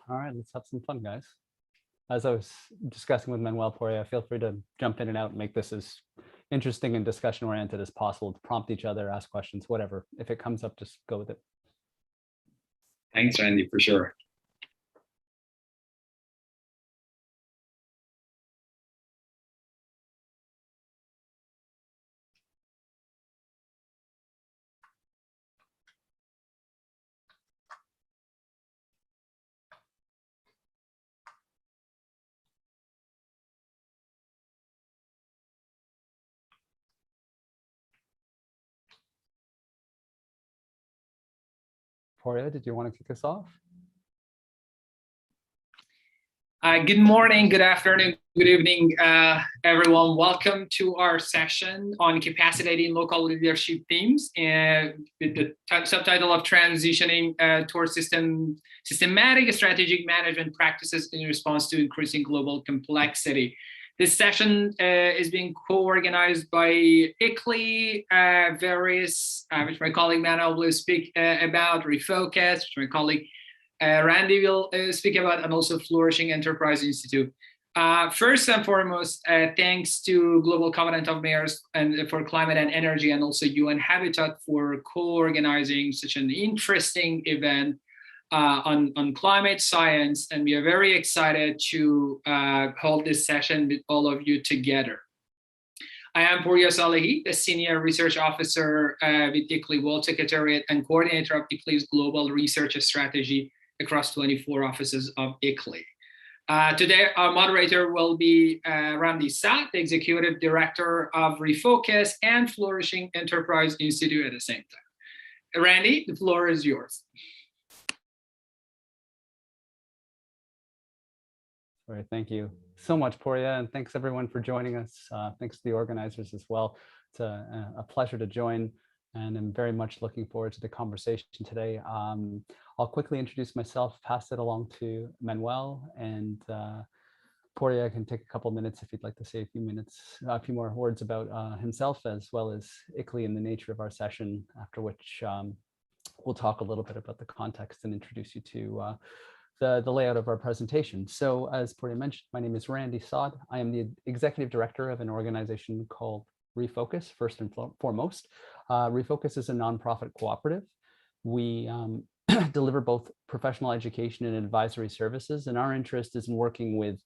All right, let's have some fun, guys. As I was discussing with Manuel Poria, feel free to jump in and out and make this as interesting and discussion-oriented as possible, to prompt each other, ask questions, whatever. If it comes up, just go with it. Thanks, Randy, for sure. Poria, did you want to kick us off? Good morning, good afternoon, good evening, everyone. Welcome to our session on capacitating local leadership teams, and with the subtitle of transitioning towards systematic strategic management practices in response to increasing global complexity. This session is being co-organized by ICLEI, which my colleague Manuel will speak about, Refocus, which my colleague Randy will speak about, and also Flourishing Enterprise Institute. First and foremost, thanks to Global Covenant of Mayors and for Climate and Energy, and also UN Habitat for co-organizing such an interesting event on climate science. And we are very excited to hold this session with all of you together. I am Poria Salehi, the Senior Research Officer with ICLEI World Secretariat and Coordinator of ICLEI's Global Research Strategy across 24 offices of ICLEI. Today, our moderator will be Randy Saad, the Executive Director of Refocus and Flourishing Enterprise Institute at the same time. Randy, the floor is yours. All right, thank you so much, Poria, and thanks everyone for joining us. Thanks to the organizers as well. It's a pleasure to join, and I'm very much looking forward to the conversation today. I'll quickly introduce myself, pass it along to Manuel, and Poria can take a couple minutes if you'd like to say a few more words about himself, as well as ICLEI and the nature of our session, after which we'll talk a little bit about the context and introduce you to the layout of our presentation. So as Poria mentioned, my name is Randy Saad. I am the Executive Director of an organization called Refocus, first and foremost. Refocus is a nonprofit cooperative. We deliver both professional education and advisory services, and our interest is in working with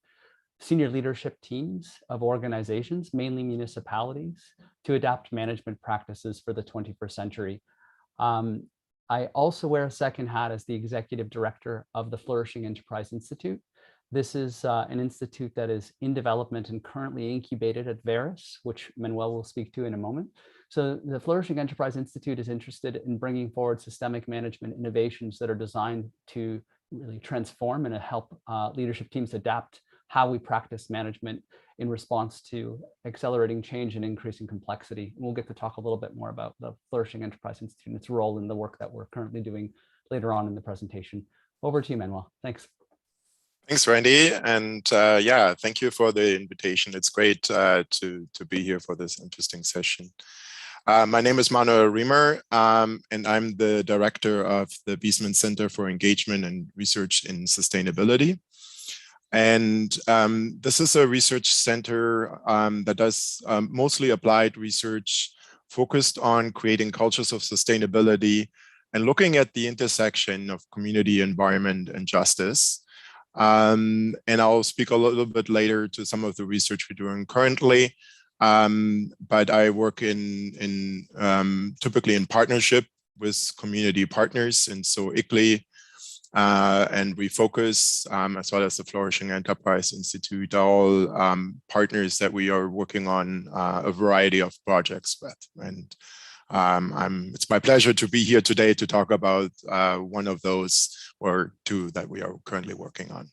senior leadership teams of organizations, mainly municipalities, to adapt management practices for the 21st century. I also wear a second hat as the Executive Director of the Flourishing Enterprise Institute. This is an institute that is in development and currently incubated at Veris, which Manuel will speak to in a moment. So the Flourishing Enterprise Institute is interested in bringing forward systemic management innovations that are designed to really transform and help leadership teams adapt how we practice management in response to accelerating change and increasing complexity. And we'll get to talk a little bit more about the Flourishing Enterprise Institute and its role in the work that we're currently doing later on in the presentation. Over to you, Manuel. Thanks. Thanks, Randy. And yeah, thank you for the invitation. It's great to be here for this interesting session. My name is Manuel Riemer, and I'm the director of the Biesman Center for Engagement and Research in Sustainability. And this is a research center that does mostly applied research focused on creating cultures of sustainability and looking at the intersection of community, environment, and justice. And I'll speak a little bit later to some of the research we're doing currently. But I work typically in partnership with community partners. And so ICLEI and Refocus, as well as the Flourishing Enterprise Institute, are all partners that we are working on a variety of projects with. And it's my pleasure to be here today to talk about one of those or two that we are currently working on.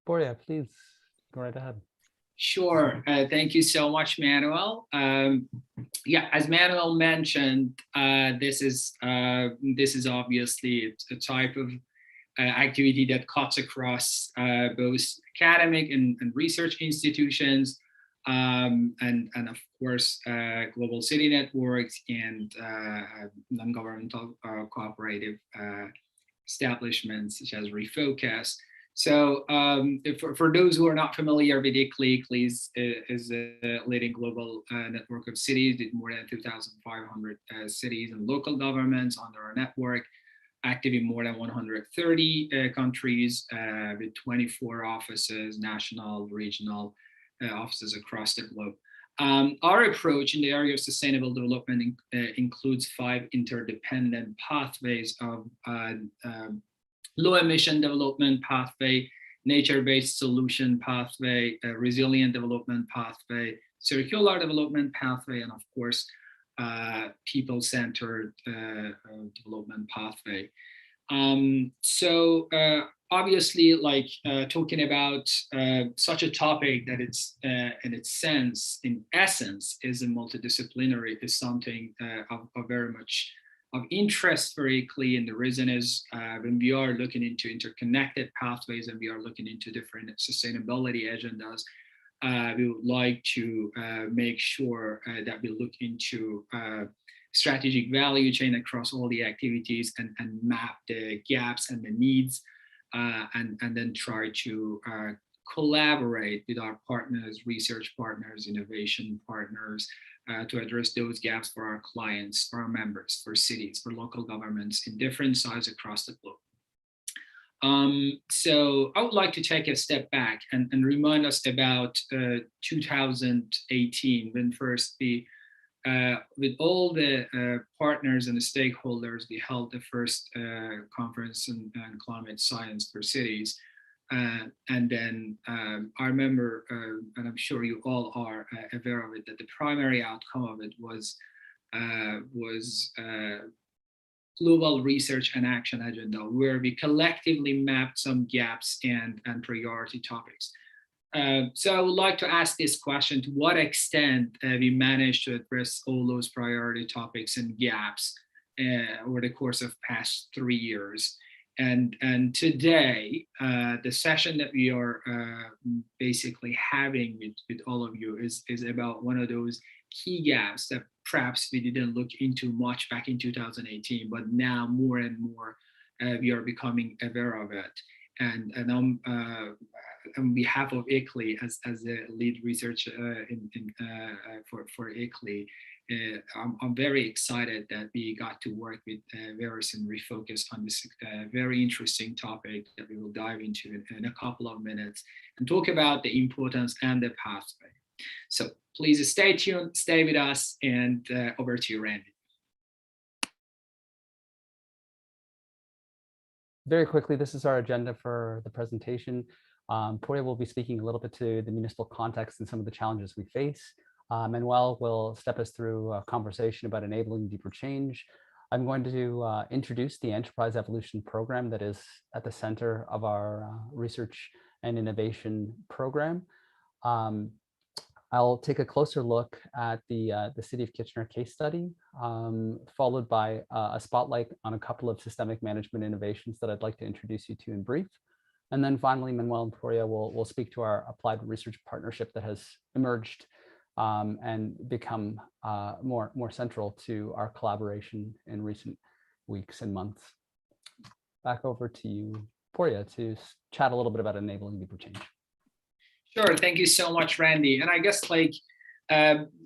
Poria, please go right ahead. Sure. Thank you so much, Manuel. Yeah, as Manuel mentioned, this is obviously a type of activity that cuts across both academic and research institutions. and of course, global city networks and non-governmental cooperative establishments such as Refocus. So for those who are not familiar with ICLEI, ICLEI is a leading global network of cities with more than 2,500 cities and local governments under our network, active in more than 130 countries with 24 offices, national, regional offices across the globe. Our approach in the area of sustainable development includes 5 interdependent pathways of low emission development pathway, nature-based solution pathway, resilient development pathway, circular development pathway, and of course, people-centered development pathway. Obviously, like talking about such a topic that it's in its sense, in essence, is a multidisciplinary, is something of very much of interest for ICLEI. And the reason is when we are looking into interconnected pathways and we are looking into different sustainability agendas, we would like to make sure that we look into strategic value chain across all the activities and map the gaps and the needs, and then try to collaborate with our partners, research partners, innovation partners, to address those gaps for our clients, for our members, for cities, for local governments in different sizes across the globe. So I would like to take a step back and remind us about 2018, when first we, with all the partners and the stakeholders, we held the first conference on climate science for cities. And then I remember, and I'm sure you all are aware of it, that the primary outcome of it was global research and action agenda, where we collectively mapped some gaps and priority topics. So I would like to ask this question: to what extent we managed to address all those priority topics and gaps over the course of past 3 years? And today, the session that we are basically having with all of you is about one of those key gaps that perhaps we didn't look into much back in 2018, but now more and more we are becoming aware of it. And on behalf of ICLEI, as the lead researcher for ICLEI, I'm very excited that we got to work with Veris and Refocus on this very interesting topic that we will dive into in a couple of minutes and talk about the importance and the pathway. So please stay tuned, stay with us, and over to you, Randy. Very quickly, this is our agenda for the presentation. Poya will be speaking a little bit to the municipal context and some of the challenges we face. Manuel will step us through a conversation about enabling deeper change. I'm going to introduce the Enterprise Evolution Program that is at the center of our research and innovation program. I'll take a closer look at the City of Kitchener case study, followed by a spotlight on a couple of systemic management innovations that I'd like to introduce you to in brief. And then finally, Manuel and Poya will speak to our applied research partnership that has emerged and become more central to our collaboration in recent weeks and months. Back over to you, Poya, to chat a little bit about enabling deeper change. Sure, thank you so much, Randy. And I guess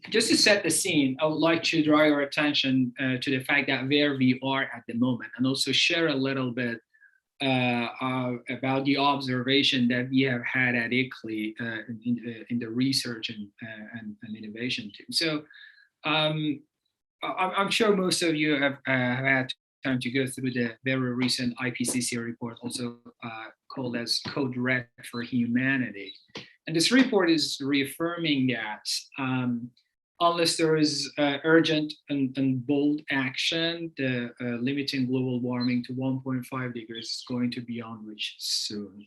just to set the scene, I would like to draw your attention to the fact that where we are at the moment, and also share a little bit about the observation that we have had at ICLEI in the research and innovation team. So I'm sure most of you have had time to go through the very recent IPCC report, also called as Code Red for Humanity. And this report is reaffirming that unless there is urgent and bold action, the limiting global warming to 1.5 degrees is going to be unreached soon.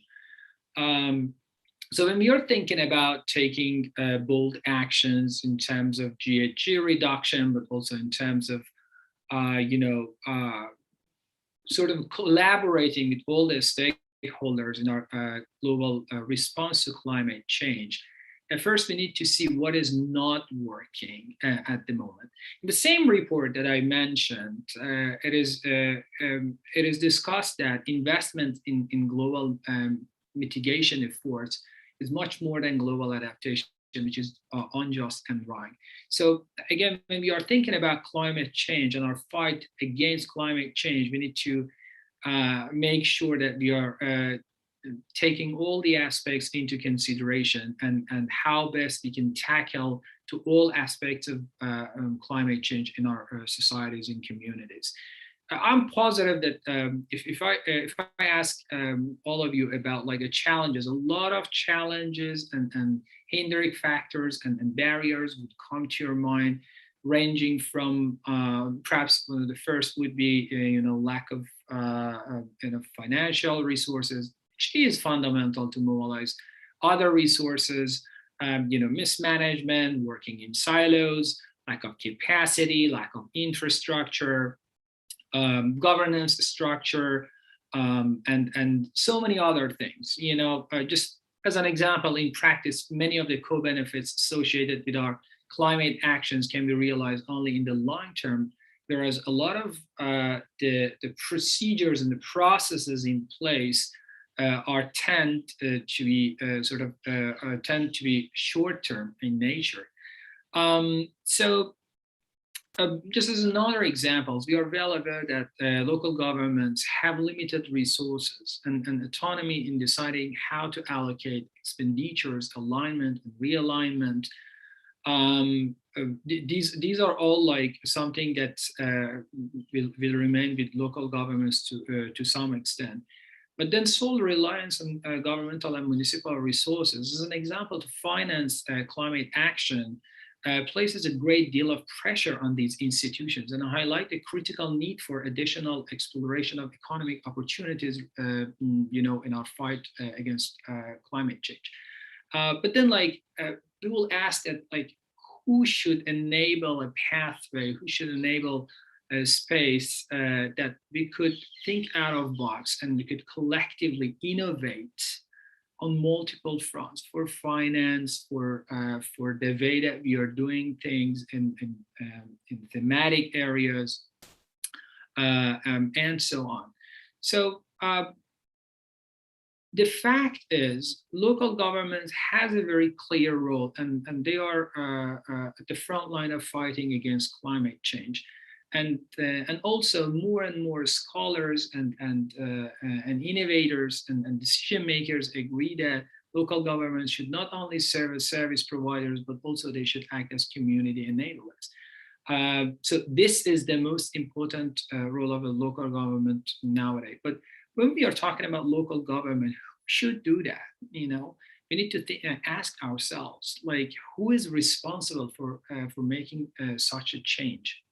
So when we are thinking about taking bold actions in terms of GHG reduction, but also in terms of, sort of collaborating with all the stakeholders in our global response to climate change, at first we need to see what is not working at the moment. In the same report that I mentioned, it is discussed that investment in global mitigation efforts is much more than global adaptation, which is unjust and wrong. So again, when we are thinking about climate change and our fight against climate change, we need to make sure that we are taking all the aspects into consideration and how best we can tackle to all aspects of climate change in our societies and communities. I'm positive that if I ask all of you about like the challenges, a lot of challenges and hindering factors and barriers would come to your mind, ranging from perhaps the first would be lack of financial resources, which is fundamental to mobilize other resources, mismanagement, working in silos, lack of capacity, lack of infrastructure, governance structure, and so many other things. Just as an example, in practice, many of the co-benefits associated with our climate actions can be realized only in the long term, whereas a lot of the procedures and the processes in place tend to be short-term in nature. So just as another example, we are well aware that local governments have limited resources and autonomy in deciding how to allocate expenditures, alignment, and realignment. These are all like something that will remain with local governments to some extent. But then sole reliance on governmental and municipal resources, as an example, to finance climate action, places a great deal of pressure on these institutions and highlight the critical need for additional exploration of economic opportunities, in our fight against climate change. But then, we will ask that, who should enable a pathway? Who should enable a space that we could think out of box and we could collectively innovate on multiple fronts, for finance, for the way that we are doing things in thematic areas, and so on. So the fact is, local governments has a very clear role, and they are at the front line of fighting against climate change. And also more and more scholars and innovators and decision makers agree that local governments should not only serve as service providers, but also they should act as community enablers. So this is the most important role of a local government nowadays. But when we are talking about local government, who should do that? We need to ask ourselves, who is responsible for making such a change?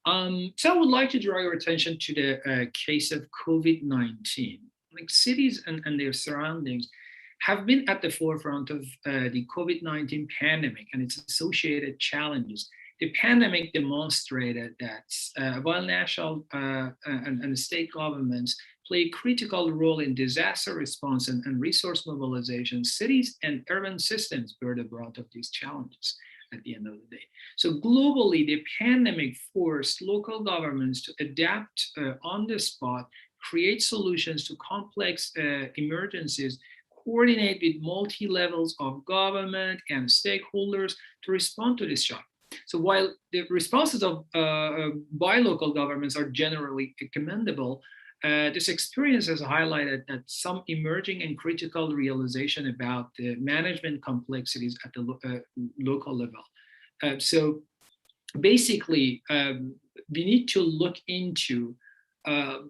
So I would like to draw your attention to the case of COVID-19. Cities and their surroundings have been at the forefront of the COVID-19 pandemic and its associated challenges. The pandemic demonstrated that while national and state governments play a critical role in disaster response and resource mobilization, cities and urban systems bear the brunt of these challenges at the end of the day. So globally, the pandemic forced local governments to adapt on the spot, create solutions to complex emergencies, coordinate with multi-levels of government and stakeholders to respond to this shock. So while the responses by local governments are generally commendable, this experience has highlighted that some emerging and critical realization about the management complexities at the local level. So basically, we need to look into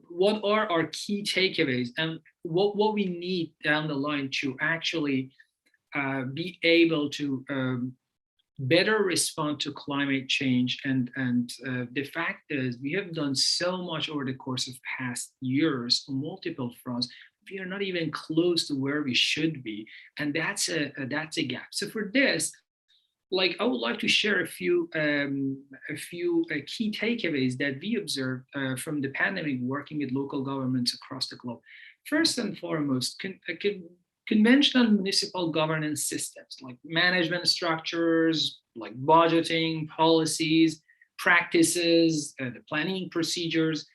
what are our key takeaways and what we need down the line to actually be able to better respond to climate change. And the fact is, we have done so much over the course of past years on multiple fronts. We are not even close to where we should be, and that's a gap. So for this, I would like to share a few key takeaways that we observed from the pandemic, working with local governments across the globe. First and foremost, conventional municipal governance systems like management structures, like budgeting, policies, practices, the planning procedures,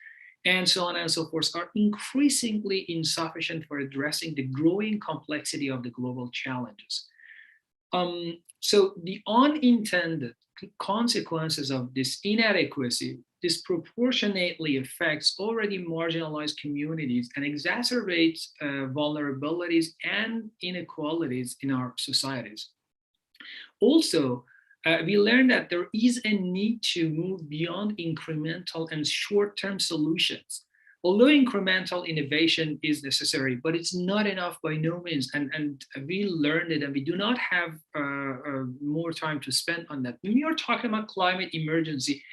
and so on and so forth, are increasingly insufficient for addressing the growing complexity of the global challenges. So the unintended consequences of this inadequacy disproportionately affects already marginalized communities and exacerbates vulnerabilities and inequalities in our societies. Also, we learned that there is a need to move beyond incremental and short-term solutions. Although incremental innovation is necessary, but it's not enough by no means. And we learned it, and we do not have more time to spend on that. When we are talking about climate emergency,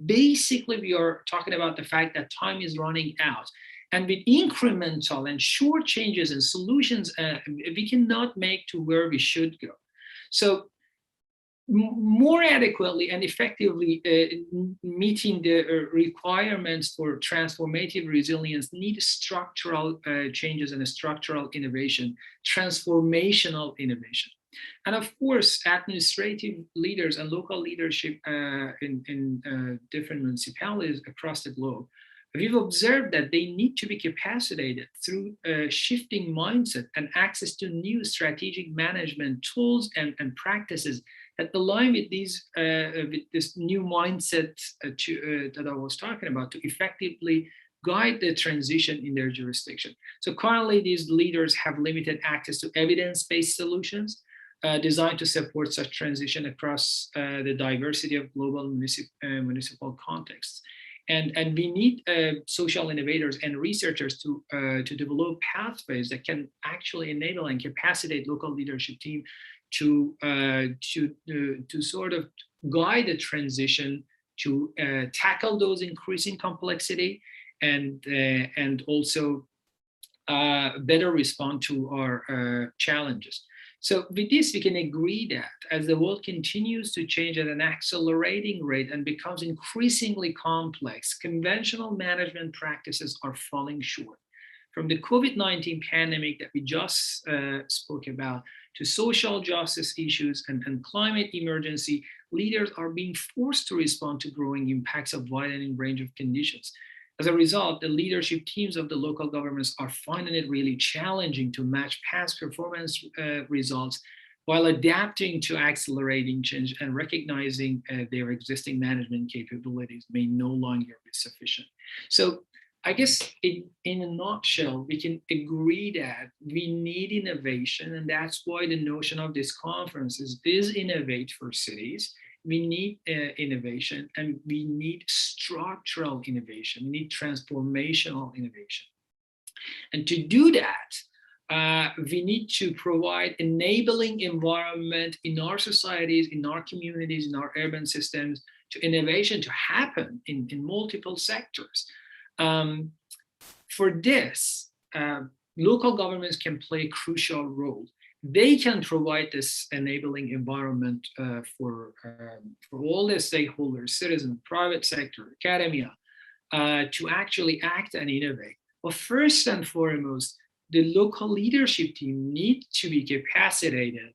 basically we are talking about the fact that time is running out. And with incremental and short changes and solutions, we cannot make to where we should go. So more adequately and effectively meeting the requirements for transformative resilience need structural changes and a structural innovation, transformational innovation. And of course, administrative leaders and local leadership in different municipalities across the globe, we've observed that they need to be capacitated through shifting mindset and access to new strategic management tools and practices that align with these with this new mindset that I was talking about to effectively guide the transition in their jurisdiction. So currently, these leaders have limited access to evidence-based solutions designed to support such transition across the diversity of global municipal contexts. And we need social innovators and researchers to develop pathways that can actually enable and capacitate local leadership team to sort of guide the transition, to tackle those increasing complexity, and also better respond to our challenges. So with this, we can agree that as the world continues to change at an accelerating rate and becomes increasingly complex, conventional management practices are falling short. From the COVID-19 pandemic that we just spoke about, to social justice issues and climate emergency, leaders are being forced to respond to growing impacts of widening range of conditions. As a result, the leadership teams of the local governments are finding it really challenging to match past performance results while adapting to accelerating change and recognizing their existing management capabilities may no longer be sufficient. So I guess in a nutshell, we can agree that we need innovation, and that's why the notion of this conference is innovate for cities. We need innovation, and we need structural innovation. We need transformational innovation. And to do that, we need to provide enabling environment in our societies, in our communities, in our urban systems, to innovation to happen in multiple sectors. For this, local governments can play a crucial role. They can provide this enabling environment for all the stakeholders, citizens, private sector, academia, to actually act and innovate. But first and foremost, the local leadership team need to be capacitated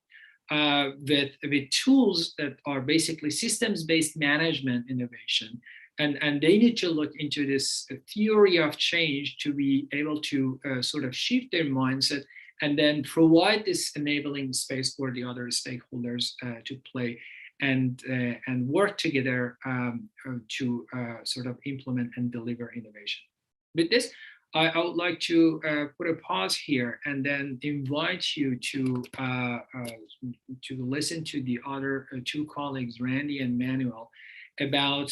with tools that are basically systems-based management innovation. And they need to look into this theory of change to be able to sort of shift their mindset and then provide this enabling space for the other stakeholders to play and work together to sort of implement and deliver innovation. With this, I would like to put a pause here and then invite you to listen to the other two colleagues, Randy and Manuel, about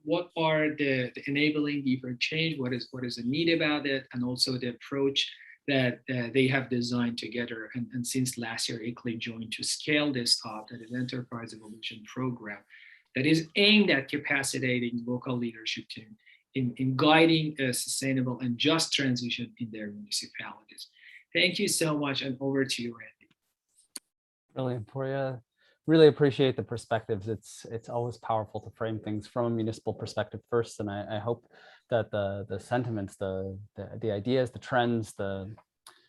what are the enabling deeper change, what is the need about it, and also the approach that they have designed together. And since last year, ICLEI joined to scale this up, that is Enterprise Evolution Program, that is aimed at capacitating local leadership team in guiding a sustainable and just transition in their municipalities. Thank you so much, and over to you, Randy. Brilliant, Poria. Really appreciate the perspectives. It's always powerful to frame things from a municipal perspective first, and I hope that the sentiments, the ideas, the trends, the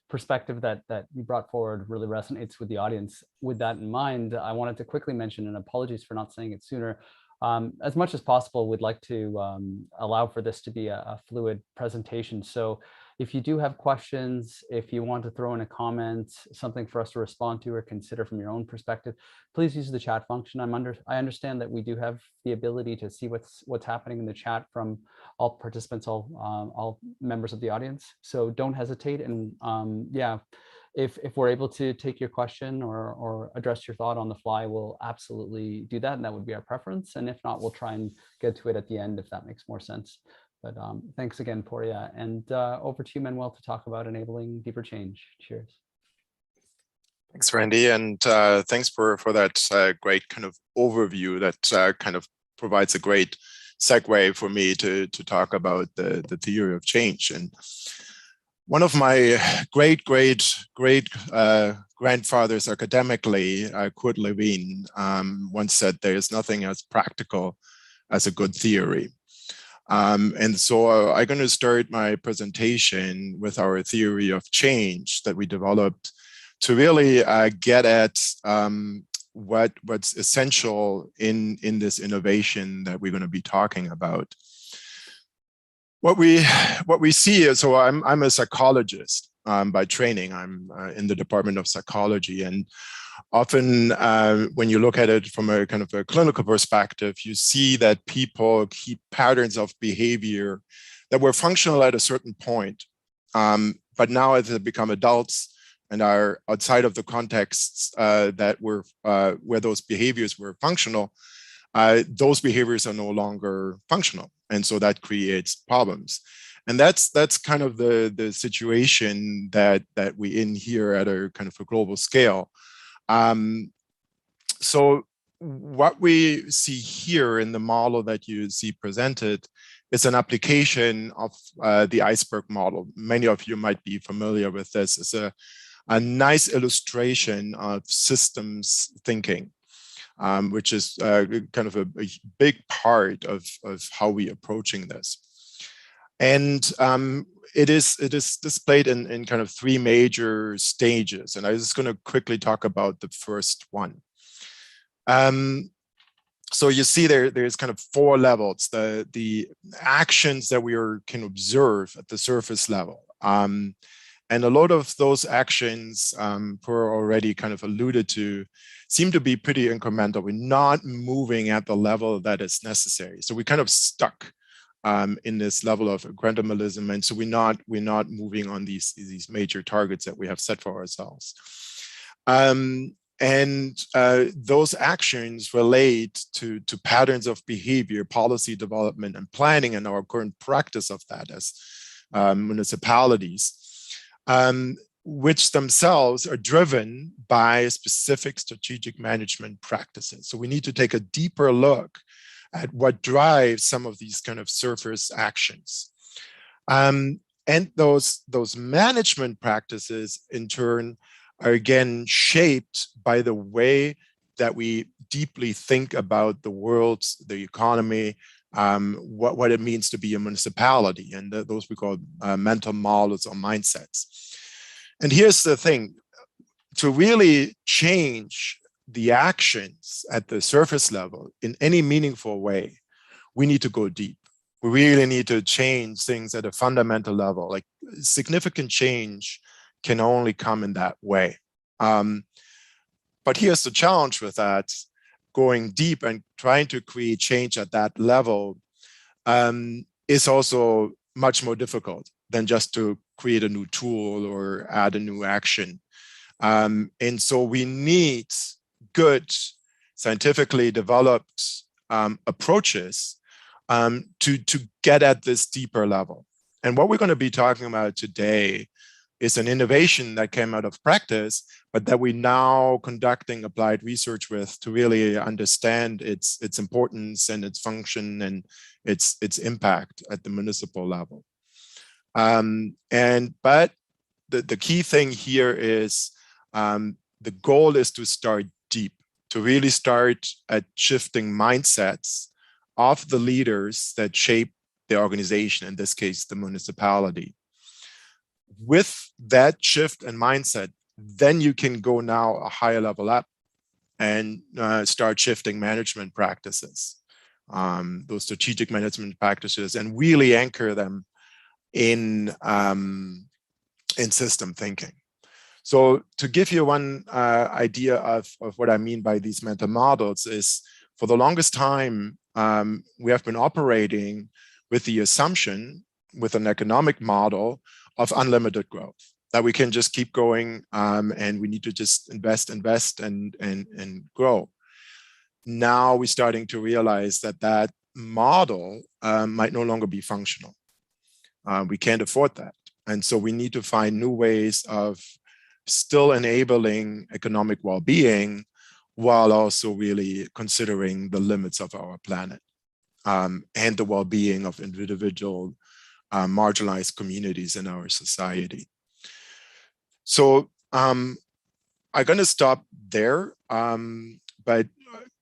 perspective that you brought forward really resonates with the audience. With that in mind, I wanted to quickly mention, and apologies for not saying it sooner, as much as possible, we'd like to allow for this to be a fluid presentation. So if you do have questions, if you want to throw in a comment, something for us to respond to or consider from your own perspective, please use the chat function. I understand that we do have the ability to see what's happening in the chat from all participants, all members of the audience. So don't hesitate. And yeah, if we're able to take your question or address your thought on the fly, we'll absolutely do that. And that would be our preference. And if not, we'll try and get to it at the end if that makes more sense. But thanks again, Poria. And over to you, Manuel, to talk about enabling deeper change. Cheers. Thanks, Randy. And thanks for that great kind of overview that kind of provides a great segue for me to talk about the theory of change. And one of my great grandfathers academically, Kurt Lewin, once said, there is nothing as practical as a good theory. And so I'm going to start my presentation with our theory of change that we developed to really get at what's essential in this innovation that we're going to be talking about. What we see is, so I'm a psychologist by training. I'm in the Department of Psychology, and often when you look at it from a kind of a clinical perspective, you see that people keep patterns of behavior that were functional at a certain point, but now as they become adults and are outside of the contexts that were where those behaviors were functional, those behaviors are no longer functional, and so that creates problems. And that's kind of the situation that we in here at a kind of a global scale. So what we see here in the model that you see presented is an application of the iceberg model. Many of you might be familiar with this. It's a nice illustration of systems thinking, which is kind of a big part of how we're approaching this. And it is displayed in kind of three major stages. And I was just going to quickly talk about the first one. So you see there's kind of four levels, the actions that we can observe at the surface level. And a lot of those actions, Per already kind of alluded to, seem to be pretty incremental. We're not moving at the level that is necessary. So we're kind of stuck in this level of incrementalism, and so we're not moving on these major targets that we have set for ourselves. And those actions relate to patterns of behavior, policy development, and planning, and our current practice of that as municipalities, which themselves are driven by specific strategic management practices. So we need to take a deeper look at what drives some of these kind of surface actions. And those management practices, in turn, are again shaped by the way that we deeply think about the world, the economy, what it means to be a municipality, and those we call mental models or mindsets. And here's the thing, to really change the actions at the surface level in any meaningful way, we need to go deep. We really need to change things at a fundamental level. Like, significant change can only come in that way. But here's the challenge with that: going deep and trying to create change at that level is also much more difficult than just to create a new tool or add a new action. And so we need good, scientifically developed approaches to get at this deeper level. And what we're going to be talking about today is an innovation that came out of practice, but that we're now conducting applied research with to really understand its importance and its function and its impact at the municipal level. But the key thing here is the goal is to start deep, to really start at shifting mindsets of the leaders that shape the organization, in this case, the municipality. with that shift and mindset, then you can go now a higher level up and start shifting management practices, those strategic management practices, and really anchor them in system thinking. So to give you one idea of what I mean by these mental models is, for the longest time, we have been operating with the assumption, with an economic model of unlimited growth, that we can just keep going and we need to just invest and grow. Now we're starting to realize that that model might no longer be functional. We can't afford that. And so we need to find new ways of still enabling economic well-being while also really considering the limits of our planet and the well-being of individual marginalized communities in our society. So I'm going to stop there, but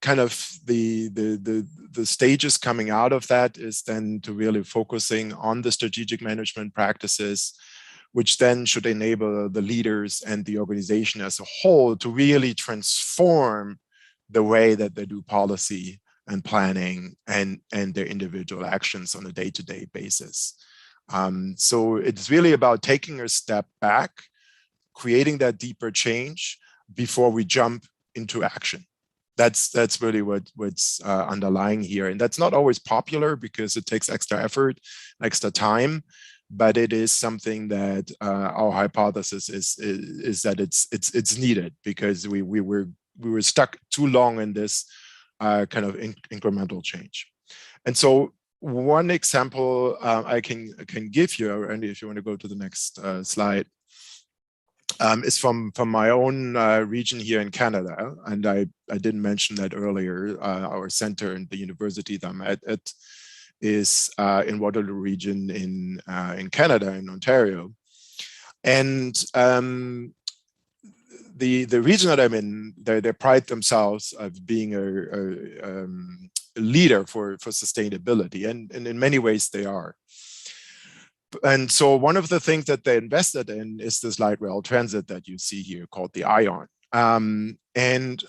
kind of the stages coming out of that is then to really focusing on the strategic management practices, which then should enable the leaders and the organization as a whole to really transform the way that they do policy and planning and their individual actions on a day-to-day basis. So it's really about taking a step back, creating that deeper change before we jump into action. That's really what's underlying here. And that's not always popular because it takes extra effort, extra time, but it is something that our hypothesis is that it's needed, because we were stuck too long in this kind of incremental change. And so one example I can give you, Randy, if you want to go to the next slide, is from my own region here in Canada. And I didn't mention that earlier. Our center and the university that I'm at is in Waterloo region in Canada, in Ontario. And the region that I'm in, they pride themselves of being a leader for sustainability, and in many ways they are. And so one of the things that they invested in is this light rail transit that you see here called the ION. And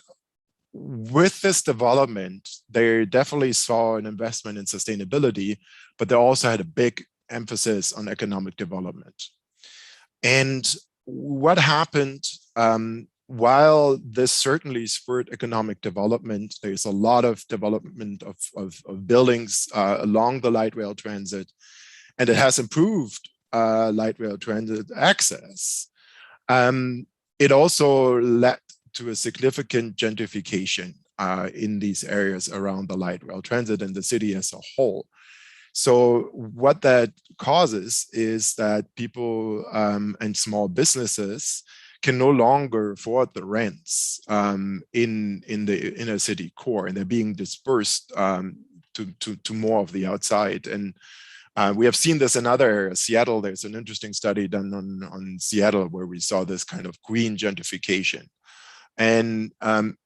with this development, they definitely saw an investment in sustainability, but they also had a big emphasis on economic development. And what happened, while this certainly spurred economic development, there's a lot of development of buildings along the light rail transit, and it has improved light rail transit access. It also led to a significant gentrification in these areas around the light rail transit and the city as a whole. So what that causes is that people and small businesses can no longer afford the rents in the inner city core, and they're being dispersed to more of the outside. And we have seen this in other areas. Seattle, there's an interesting study done on Seattle where we saw this kind of green gentrification. And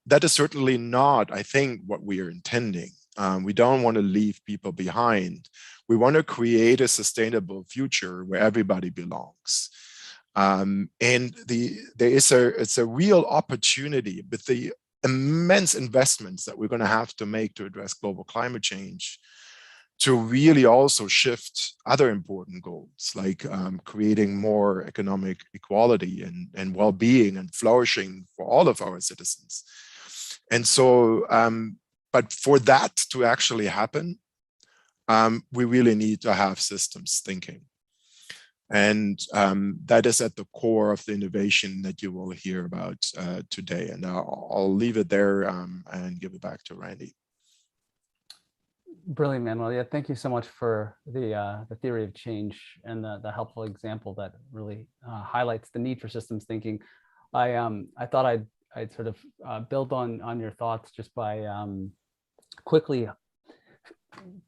that is certainly not, I think, what we are intending. We don't want to leave people behind. We want to create a sustainable future where everybody belongs. And it's a real opportunity with the immense investments that we're going to have to make to address global climate change, to really also shift other important goals, like creating more economic equality and well-being and flourishing for all of our citizens. And so, but for that to actually happen, we really need to have systems thinking. And that is at the core of the innovation that you will hear about today. And I'll leave it there and give it back to Randy. Brilliant, Manuel. Yeah, thank you so much for the theory of change and the helpful example that really highlights the need for systems thinking. I thought I'd sort of build on your thoughts just by quickly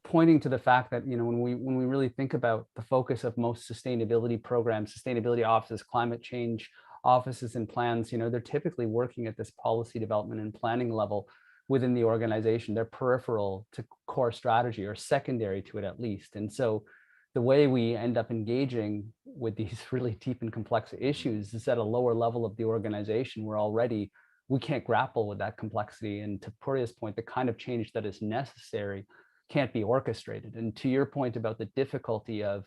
pointing to the fact that, you know, when we really think about the focus of most sustainability programs, sustainability offices, climate change offices and plans, you know, they're typically working at this policy development and planning level within the organization. They're peripheral to core strategy or secondary to it at least. And so the way we end up engaging with these really deep and complex issues is at a lower level of the organization where already we can't grapple with that complexity. And to Puria's point, the kind of change that is necessary can't be orchestrated. And to your point about the difficulty of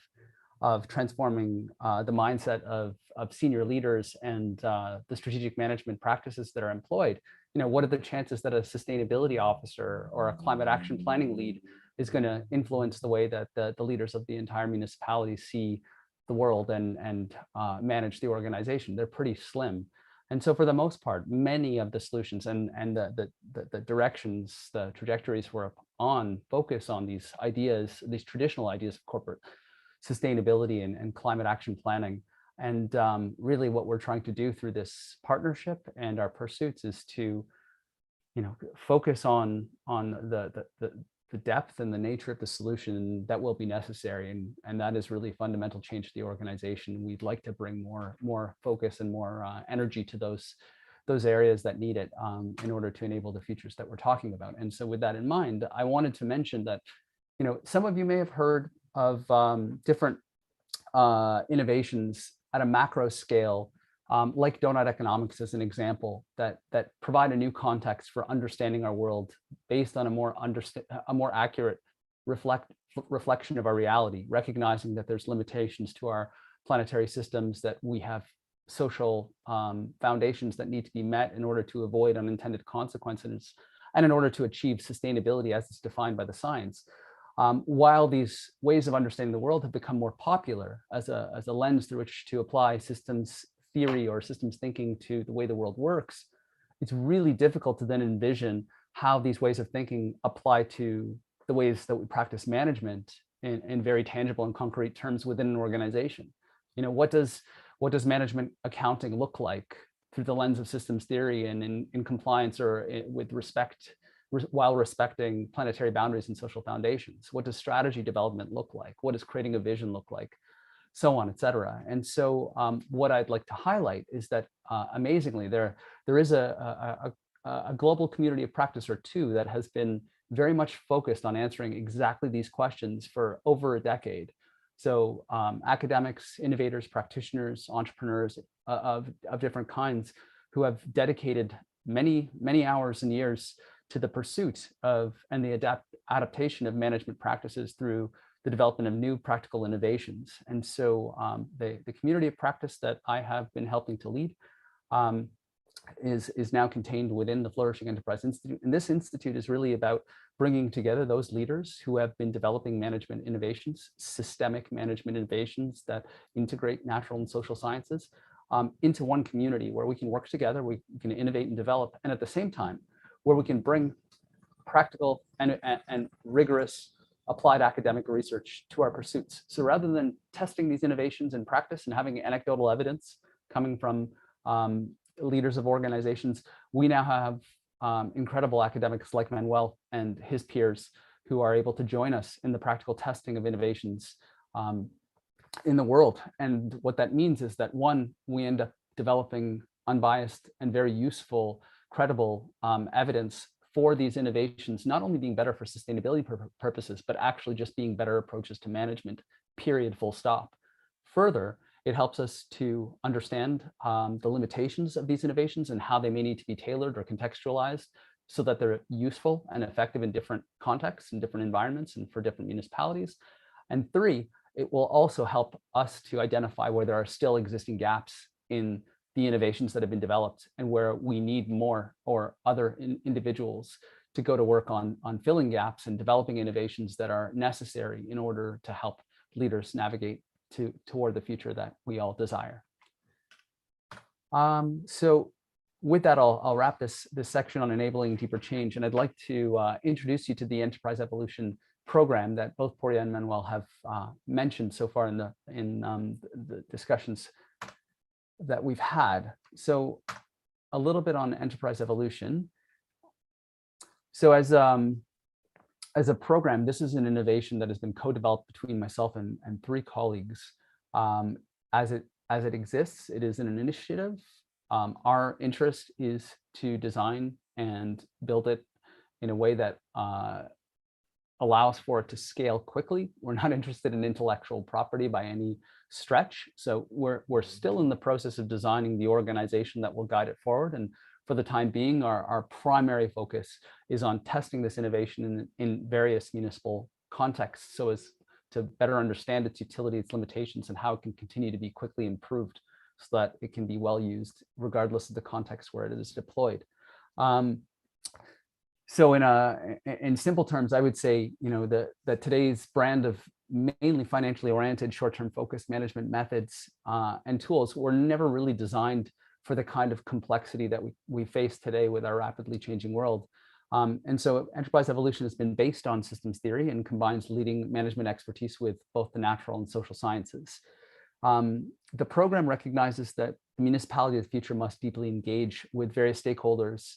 transforming the mindset of senior leaders and the strategic management practices that are employed, what are the chances that a sustainability officer or a climate action planning lead is going to influence the way that the leaders of the entire municipality see the world and manage the organization? They're pretty slim. And so for the most part, many of the solutions and the directions, the trajectories we're on focus on these ideas, these traditional ideas of corporate sustainability and climate action planning. And really what we're trying to do through this partnership and our pursuits is to, focus on the depth and the nature of the solution that will be necessary. And that is really fundamental change to the organization. We'd like to bring more focus and more energy to those areas that need it in order to enable the futures that we're talking about. And so with that in mind, I wanted to mention that, some of you may have heard of different innovations at a macro scale, like donut economics as an example, that provide a new context for understanding our world based on a more accurate reflection of our reality, recognizing that there's limitations to our planetary systems, that we have social foundations that need to be met in order to avoid unintended consequences and in order to achieve sustainability as it's defined by the science. While these ways of understanding the world have become more popular as a lens through which to apply systems theory or systems thinking to the way the world works, it's really difficult to then envision how these ways of thinking apply to the ways that we practice management in very tangible and concrete terms within an organization. What does management accounting look like through the lens of systems theory and in compliance or with respect, while respecting planetary boundaries and social foundations? What does strategy development look like? What does creating a vision look like? So on, et cetera. And so what I'd like to highlight is that amazingly, there is a global community of practice or two that has been very much focused on answering exactly these questions for over a decade. So academics, innovators, practitioners, entrepreneurs of different kinds who have dedicated many, many hours and years to the pursuit of and the adaptation of management practices through the development of new practical innovations. And so the community of practice that I have been helping to lead is now contained within the Flourishing Enterprise Institute. And this institute is really about bringing together those leaders who have been developing management innovations, systemic management innovations that integrate natural and social sciences into one community where we can work together, we can innovate and develop, and at the same time, where we can bring practical and rigorous applied academic research to our pursuits. So rather than testing these innovations in practice and having anecdotal evidence coming from leaders of organizations, we now have incredible academics like Manuel and his peers who are able to join us in the practical testing of innovations in the world. And what that means is that, one, we end up developing unbiased and very useful, credible evidence for these innovations, not only being better for sustainability purposes, but actually just being better approaches to management, period, full stop. Further, it helps us to understand the limitations of these innovations and how they may need to be tailored or contextualized so that they're useful and effective in different contexts and different environments and for different municipalities. And three, it will also help us to identify where there are still existing gaps in the innovations that have been developed and where we need more or other individuals to go to work on filling gaps and developing innovations that are necessary in order to help leaders navigate toward the future that we all desire. So with that, I'll wrap this section on enabling deeper change, and I'd like to introduce you to the Enterprise Evolution program that both Poria and Manuel have mentioned so far in the discussions that we've had. So a little bit on Enterprise Evolution. So as a program, this is an innovation that has been co-developed between myself and three colleagues. As it exists, it is an initiative. Our interest is to design and build it in a way that allows for it to scale quickly. We're not interested in intellectual property by any stretch. So we're still in the process of designing the organization that will guide it forward. And for the time being, our primary focus is on testing this innovation in various municipal contexts so as to better understand its utility, its limitations, and how it can continue to be quickly improved so that it can be well used regardless of the context where it is deployed. So in simple terms, I would say, that today's brand of mainly financially oriented, short-term focused management methods and tools were never really designed for the kind of complexity that we face today with our rapidly changing world. And so enterprise evolution has been based on systems theory and combines leading management expertise with both the natural and social sciences. The program recognizes that the municipality of the future must deeply engage with various stakeholders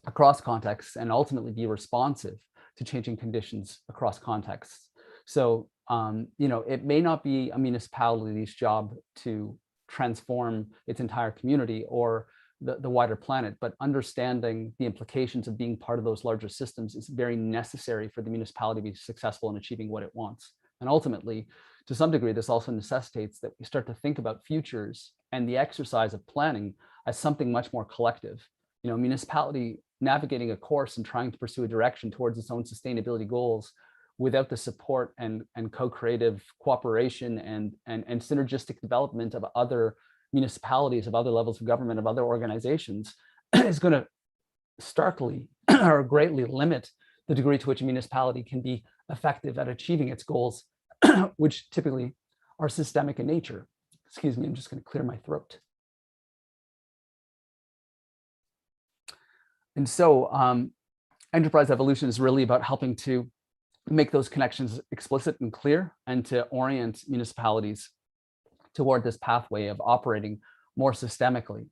across contexts and ultimately be responsive to changing conditions across contexts. So, it may not be a municipality's job to transform its entire community or the wider planet, but understanding the implications of being part of those larger systems is very necessary for the municipality to be successful in achieving what it wants. And ultimately, to some degree, this also necessitates that we start to think about futures and the exercise of planning as something much more collective. Municipality navigating a course and trying to pursue a direction towards its own sustainability goals without the support and co-creative cooperation and synergistic development of other municipalities, of other levels of government, of other organizations is going to starkly or greatly limit the degree to which a municipality can be effective at achieving its goals, which typically are systemic in nature. Excuse me, I'm just going to clear my throat. And so enterprise evolution is really about helping to make those connections explicit and clear and to orient municipalities toward this pathway of operating more systemically.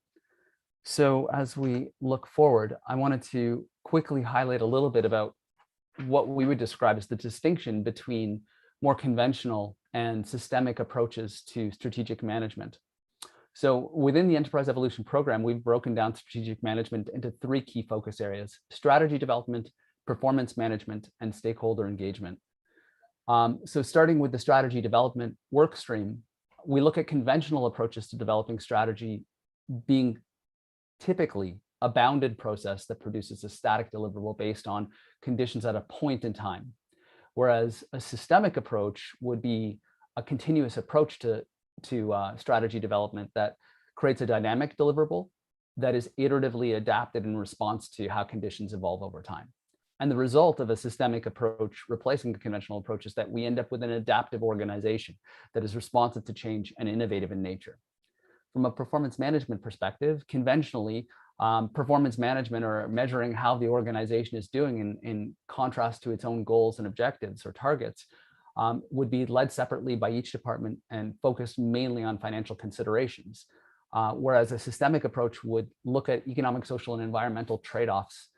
So as we look forward, I wanted to quickly highlight a little bit about what we would describe as the distinction between more conventional and systemic approaches to strategic management. So within the Enterprise Evolution program, we've broken down strategic management into three key focus areas: strategy development, performance management, and stakeholder engagement. So starting with the strategy development work stream, we look at conventional approaches to developing strategy being typically a bounded process that produces a static deliverable based on conditions at a point in time. Whereas a systemic approach would be a continuous approach to strategy development that creates a dynamic deliverable that is iteratively adapted in response to how conditions evolve over time. And the result of a systemic approach replacing the conventional approach is that we end up with an adaptive organization that is responsive to change and innovative in nature. From a performance management perspective, conventionally, performance management, or measuring how the organization is doing in contrast to its own goals and objectives or targets, would be led separately by each department and focused mainly on financial considerations. Whereas a systemic approach would look at economic, social, and environmental trade-offs,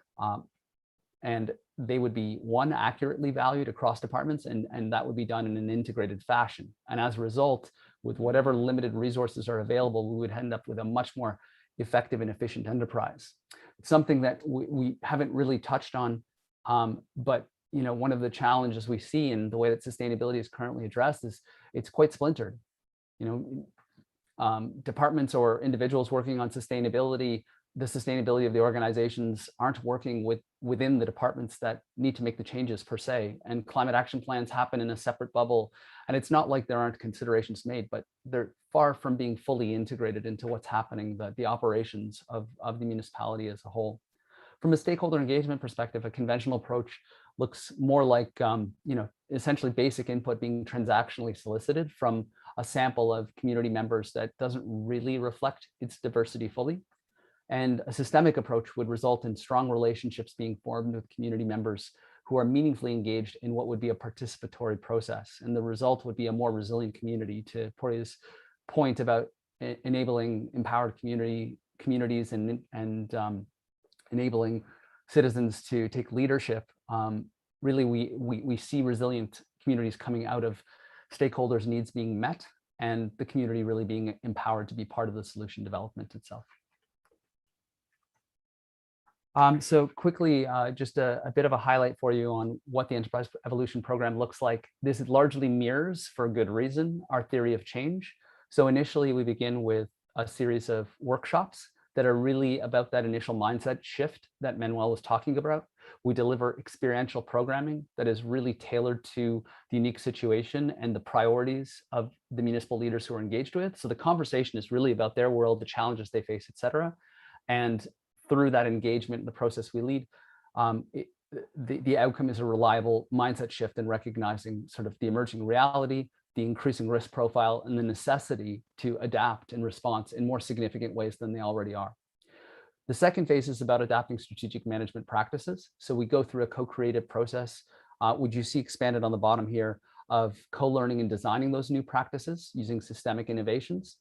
and they would be, one, accurately valued across departments, and that would be done in an integrated fashion. And as a result, with whatever limited resources are available, we would end up with a much more effective and efficient enterprise. It's something that we haven't really touched on, but one of the challenges we see in the way that sustainability is currently addressed is it's quite splintered. Departments or individuals working on sustainability, the sustainability of the organizations aren't working within the departments that need to make the changes per se. And climate action plans happen in a separate bubble. And it's not like there aren't considerations made, but they're far from being fully integrated into what's happening, the operations of the municipality as a whole. From a stakeholder engagement perspective, a conventional approach looks more like essentially basic input being transactionally solicited from a sample of community members that doesn't really reflect its diversity fully. And a systemic approach would result in strong relationships being formed with community members who are meaningfully engaged in what would be a participatory process. And the result would be a more resilient community, to Porya's point about enabling empowered communities and enabling citizens to take leadership. Really, we see resilient communities coming out of stakeholders' needs being met and the community really being empowered to be part of the solution development itself. So quickly, just a bit of a highlight for you on what the Enterprise Evolution Program looks like. This largely mirrors, for good reason, our theory of change. So initially, we begin with a series of workshops that are really about that initial mindset shift that Manuel was talking about. We deliver experiential programming that is really tailored to the unique situation and the priorities of the municipal leaders who are engaged with. So the conversation is really about their world, the challenges they face, et cetera. And through that engagement in the process we lead, the outcome is a reliable mindset shift in recognizing sort of the emerging reality, the increasing risk profile, and the necessity to adapt in response in more significant ways than they already are. The second phase is about adapting strategic management practices. So we go through a co-creative process, which you see expanded on the bottom here, of co-learning and designing those new practices using systemic innovations,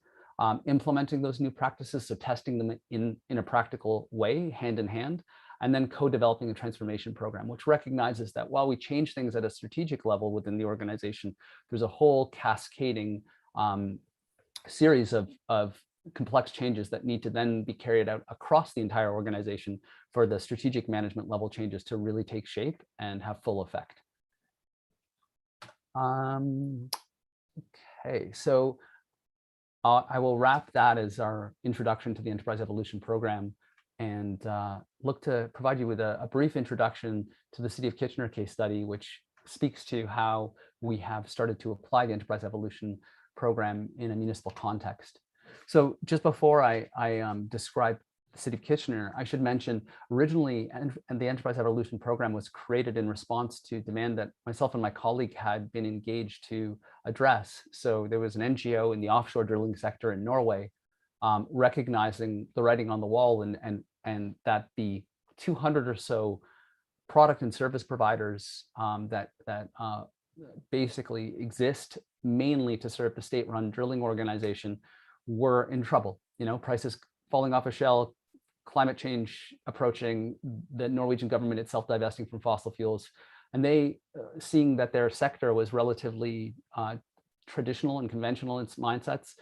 implementing those new practices, so testing them in a practical way, hand in hand, and then co-developing a transformation program, which recognizes that while we change things at a strategic level within the organization, there's a whole cascading series of complex changes that need to then be carried out across the entire organization for the strategic management level changes to really take shape and have full effect. Okay, so I will wrap that as our introduction to the Enterprise Evolution Program and look to provide you with a brief introduction to the City of Kitchener case study, which speaks to how we have started to apply the Enterprise Evolution Program in a municipal context. So just before I describe the City of Kitchener, I should mention originally, and the Enterprise Evolution Program was created in response to demand that myself and my colleague had been engaged to address. So there was an NGO in the offshore drilling sector in Norway, recognizing the writing on the wall and that the 200 or so product and service providers that basically exist mainly to serve the state-run drilling organization were in trouble. You know, prices falling off a shelf, climate change approaching, the Norwegian government itself divesting from fossil fuels, and they seeing that their sector was relatively traditional and conventional in its mindsets,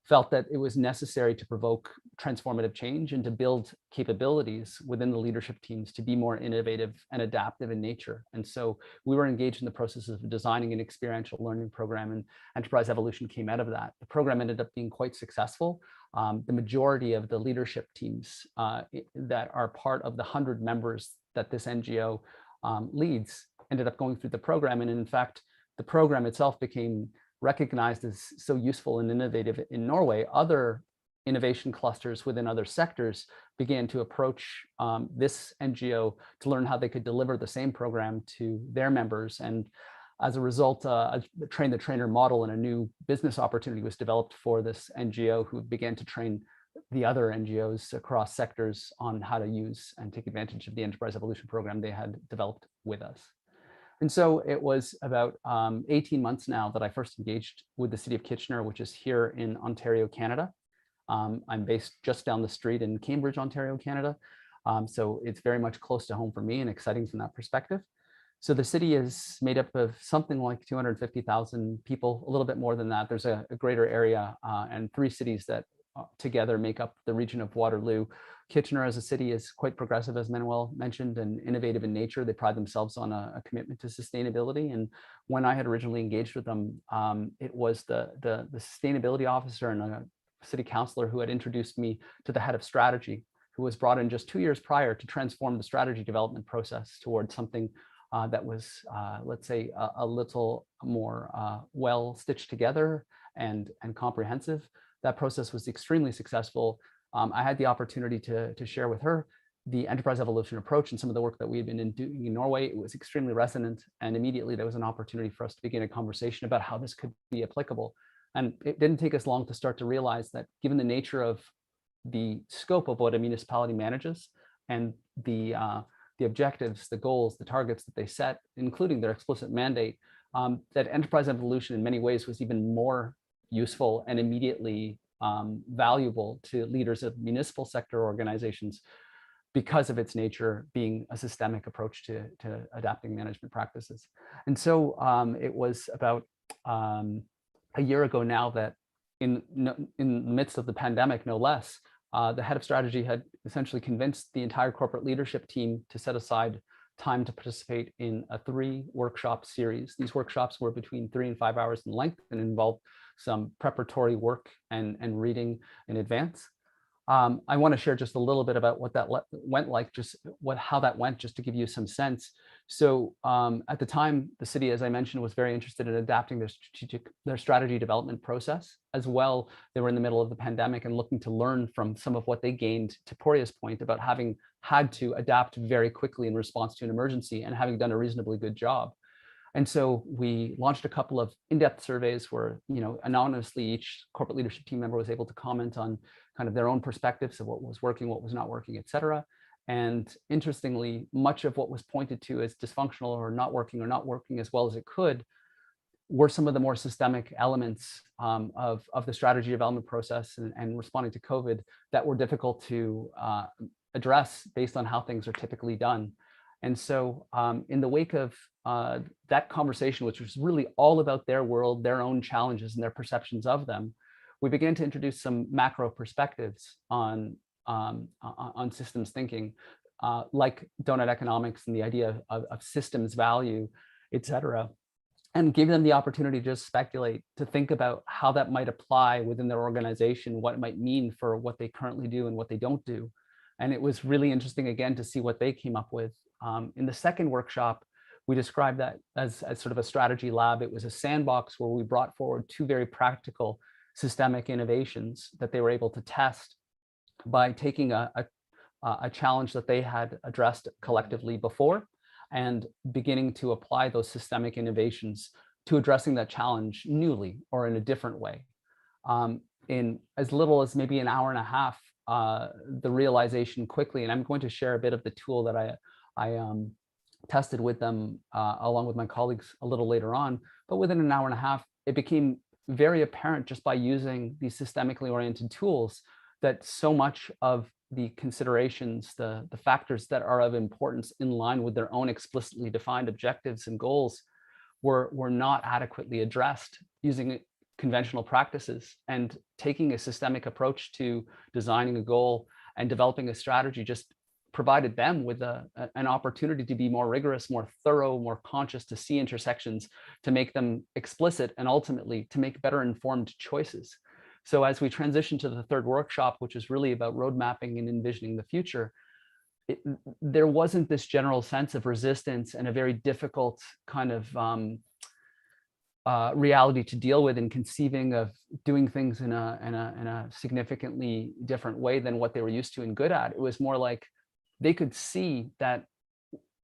felt that it was necessary to provoke transformative change and to build capabilities within the leadership teams to be more innovative and adaptive in nature. And so we were engaged in the process of designing an experiential learning program, and Enterprise Evolution came out of that. The program ended up being quite successful. The majority of the leadership teams that are part of the 100 members that this NGO leads ended up going through the program. And in fact, the program itself became recognized as so useful and innovative in Norway. Other innovation clusters within other sectors began to approach this NGO to learn how they could deliver the same program to their members. And as a result, a train-the-trainer model and a new business opportunity was developed for this NGO, who began to train the other NGOs across sectors on how to use and take advantage of the Enterprise Evolution Program they had developed with us. And so it was about 18 months now that I first engaged with the City of Kitchener, which is here in Ontario, Canada. I'm based just down the street in Cambridge, Ontario, Canada. So it's very much close to home for me and exciting from that perspective. So the city is made up of something like 250,000 people, a little bit more than that. There's a greater area and 3 cities that together make up the region of Waterloo. Kitchener as a city is quite progressive, as Manuel mentioned, and innovative in nature. They pride themselves on a commitment to sustainability. And when I had originally engaged with them, it was the sustainability officer and a city councillor who had introduced me to the head of strategy, who was brought in just 2 years prior to transform the strategy development process towards something that was, let's say, a little more well stitched together and comprehensive. That process was extremely successful. I had the opportunity to share with her the Enterprise Evolution approach and some of the work that we had been doing in Norway. It was extremely resonant, and immediately there was an opportunity for us to begin a conversation about how this could be applicable. And it didn't take us long to start to realize that given the nature of the scope of what a municipality manages and the objectives, the goals, the targets that they set, including their explicit mandate, that Enterprise Evolution in many ways was even more useful and immediately valuable to leaders of municipal sector organizations because of its nature being a systemic approach to adapting management practices. And so it was about a year ago now that in the midst of the pandemic, no less, the head of strategy had essentially convinced the entire corporate leadership team to set aside time to participate in a 3-workshop series. These workshops were between 3 and 5 hours in length and involved some preparatory work and reading in advance. I want to share just a little bit about what that went like, how that went, just to give you some sense. So at the time, the city, as I mentioned, was very interested in adapting their strategy development process. As well, they were in the middle of the pandemic and looking to learn from some of what they gained, to Poria's point, about having had to adapt very quickly in response to an emergency and having done a reasonably good job. And so we launched a couple of in-depth surveys where, anonymously each corporate leadership team member was able to comment on kind of their own perspectives of what was working, what was not working, et cetera. And interestingly, much of what was pointed to as dysfunctional or not working as well as it could were some of the more systemic elements of the strategy development process and responding to COVID that were difficult to address based on how things are typically done. And so in the wake of that conversation, which was really all about their world, their own challenges and their perceptions of them, we began to introduce some macro perspectives on systems thinking, like donut economics and the idea of systems value, et cetera, and give them the opportunity to just speculate, to think about how that might apply within their organization, what it might mean for what they currently do and what they don't do. And it was really interesting, again, to see what they came up with. In the second workshop, we described that as sort of a strategy lab. It was a sandbox where we brought forward 2 very practical systemic innovations that they were able to test by taking a challenge that they had addressed collectively before and beginning to apply those systemic innovations to addressing that challenge newly or in a different way. In as little as maybe an hour and a half, the realization quickly, and I'm going to share a bit of the tool that I tested with them along with my colleagues a little later on, but within an hour and a half, it became very apparent just by using these systemically oriented tools that so much of the considerations, the factors that are of importance in line with their own explicitly defined objectives and goals were not adequately addressed using conventional practices. And taking a systemic approach to designing a goal and developing a strategy just provided them with an opportunity to be more rigorous, more thorough, more conscious, to see intersections, to make them explicit, and ultimately to make better informed choices. So as we transition to the third workshop, which is really about road mapping and envisioning the future, there wasn't this general sense of resistance and a very difficult kind of reality to deal with in conceiving of doing things in a significantly different way than what they were used to and good at. It was more like they could see that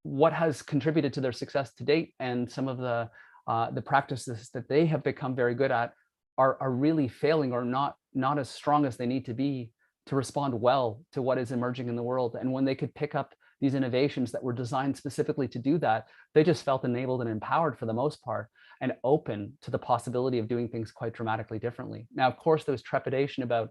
what has contributed to their success to date and some of the practices that they have become very good at are really failing or not as strong as they need to be to respond well to what is emerging in the world. And when they could pick up these innovations that were designed specifically to do that, they just felt enabled and empowered for the most part, and open to the possibility of doing things quite dramatically differently. Now, of course, there was trepidation about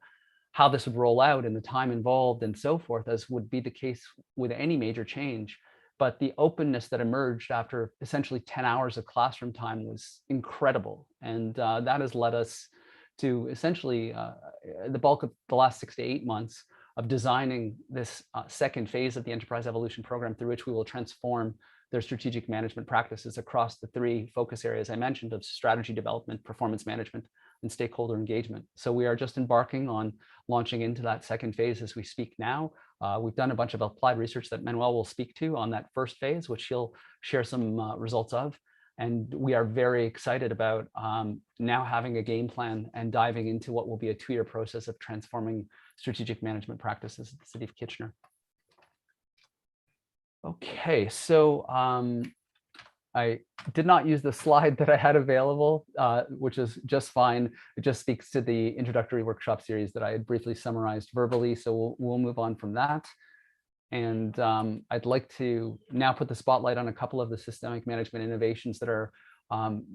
how this would roll out and the time involved and so forth, as would be the case with any major change. But the openness that emerged after essentially 10 hours of classroom time was incredible. And that has led us to essentially the bulk of the last 6 to 8 months of designing this second phase of the Enterprise Evolution Program, through which we will transform their strategic management practices across the 3 focus areas I mentioned of strategy development, performance management, and stakeholder engagement. So we are just embarking on launching into that second phase as we speak now. We've done a bunch of applied research that Manuel will speak to on that first phase, which he'll share some results of. And we are very excited about now having a game plan and diving into what will be a 2-year process of transforming strategic management practices at the City of Kitchener. Okay, so I did not use the slide that I had available, which is just fine. It just speaks to the introductory workshop series that I had briefly summarized verbally. So we'll move on from that. And I'd like to now put the spotlight on a couple of the systemic management innovations that are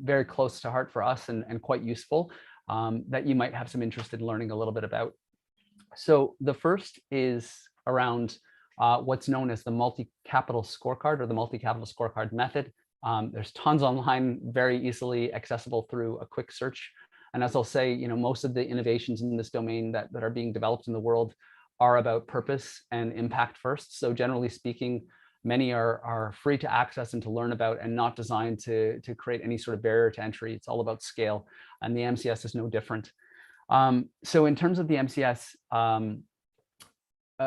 very close to heart for us and quite useful, that you might have some interest in learning a little bit about. So the first is around what's known as the multi-capital scorecard, or the multi-capital scorecard method. There's tons online, very easily accessible through a quick search. And as I'll say, most of the innovations in this domain that are being developed in the world are about purpose and impact first. So generally speaking, many are free to access and to learn about and not designed to create any sort of barrier to entry. It's all about scale, and the MCS is no different. So in terms of the MCS,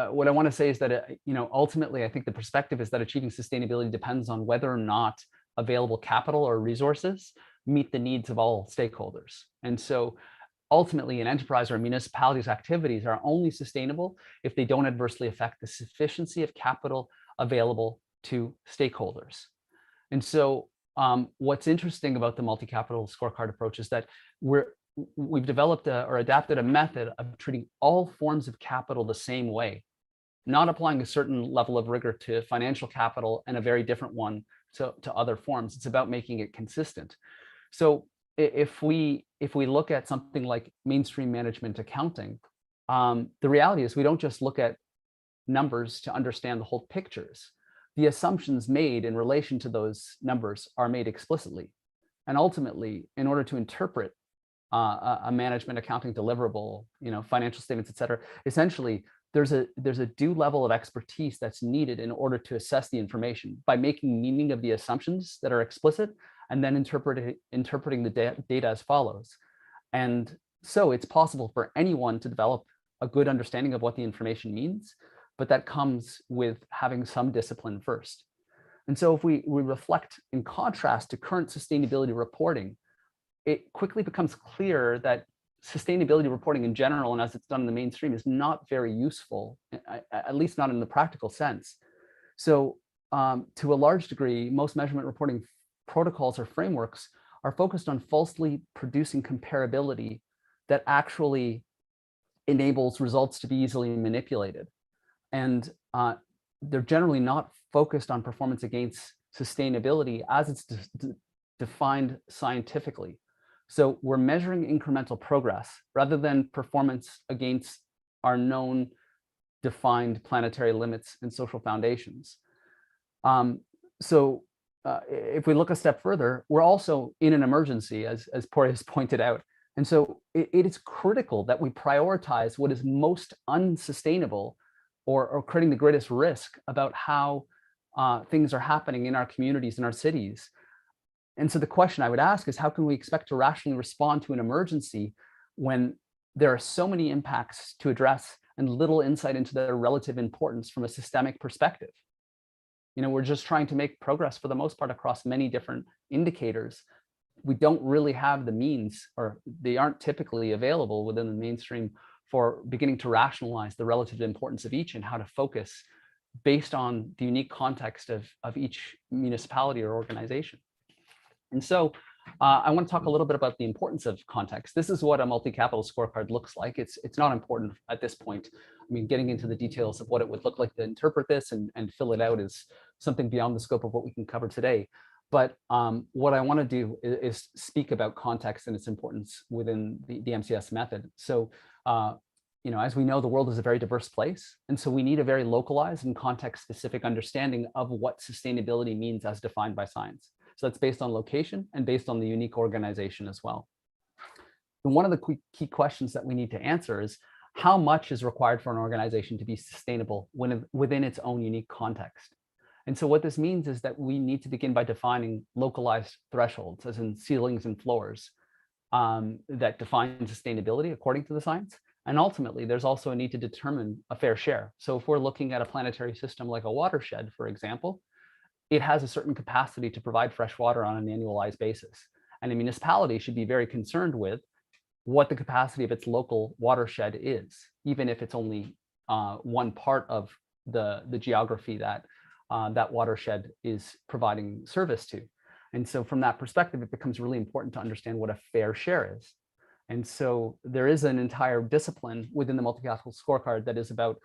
what I want to say is that, ultimately, I think the perspective is that achieving sustainability depends on whether or not available capital or resources meet the needs of all stakeholders. And so ultimately, an enterprise or a municipality's activities are only sustainable if they don't adversely affect the sufficiency of capital available to stakeholders. And so what's interesting about the multi-capital scorecard approach is that we've developed or adapted a method of treating all forms of capital the same way, not applying a certain level of rigor to financial capital and a very different one to other forms. It's about making it consistent. So if we look at something like mainstream management accounting, the reality is we don't just look at numbers to understand the whole pictures. The assumptions made in relation to those numbers are made explicitly. And ultimately, in order to interpret a management accounting deliverable, financial statements, et cetera, essentially, there's a due level of expertise that's needed in order to assess the information by making meaning of the assumptions that are explicit and then interpreting the data as follows. And so it's possible for anyone to develop a good understanding of what the information means, but that comes with having some discipline first. And so if we reflect in contrast to current sustainability reporting, it quickly becomes clear that sustainability reporting in general, and as it's done in the mainstream, is not very useful, at least not in the practical sense. So to a large degree, most measurement reporting protocols or frameworks are focused on falsely producing comparability that actually enables results to be easily manipulated. And they're generally not focused on performance against sustainability as it's defined scientifically. So we're measuring incremental progress rather than performance against our known defined planetary limits and social foundations. If we look a step further, we're also in an emergency, as Poria has pointed out. And so it is critical that we prioritize what is most unsustainable or creating the greatest risk about how things are happening in our communities, in our cities. And so the question I would ask is, how can we expect to rationally respond to an emergency when there are so many impacts to address and little insight into their relative importance from a systemic perspective? We're just trying to make progress for the most part across many different indicators. We don't really have the means, or they aren't typically available within the mainstream, for beginning to rationalize the relative importance of each and how to focus based on the unique context of each municipality or organization. And so I want to talk a little bit about the importance of context. This is what a multi-capital scorecard looks like. It's not important at this point. I mean, getting into the details of what it would look like to interpret this and fill it out is something beyond the scope of what we can cover today. But what I want to do is speak about context and its importance within the MCS method. So, as we know, the world is a very diverse place. And so we need a very localized and context-specific understanding of what sustainability means as defined by science. So that's based on location and based on the unique organization as well. And one of the key questions that we need to answer is, how much is required for an organization to be sustainable within its own unique context? And so what this means is that we need to begin by defining localized thresholds, as in ceilings and floors, that define sustainability according to the science. And ultimately, there's also a need to determine a fair share. So if we're looking at a planetary system like a watershed, for example, it has a certain capacity to provide fresh water on an annualized basis. And a municipality should be very concerned with what the capacity of its local watershed is, even if it's only one part of the geography that that watershed is providing service to. And so from that perspective, it becomes really important to understand what a fair share is. And so there is an entire discipline within the multi-capital scorecard that is about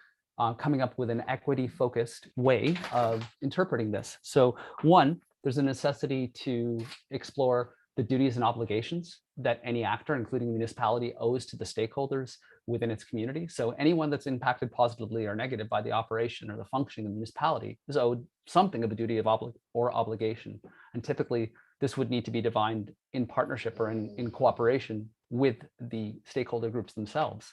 coming up with an equity-focused way of interpreting this. So one, there's a necessity to explore the duties and obligations that any actor, including the municipality, owes to the stakeholders within its community. So anyone that's impacted positively or negative by the operation or the functioning of the municipality is owed something of a duty of obligation. And typically, this would need to be defined in partnership or in cooperation with the stakeholder groups themselves.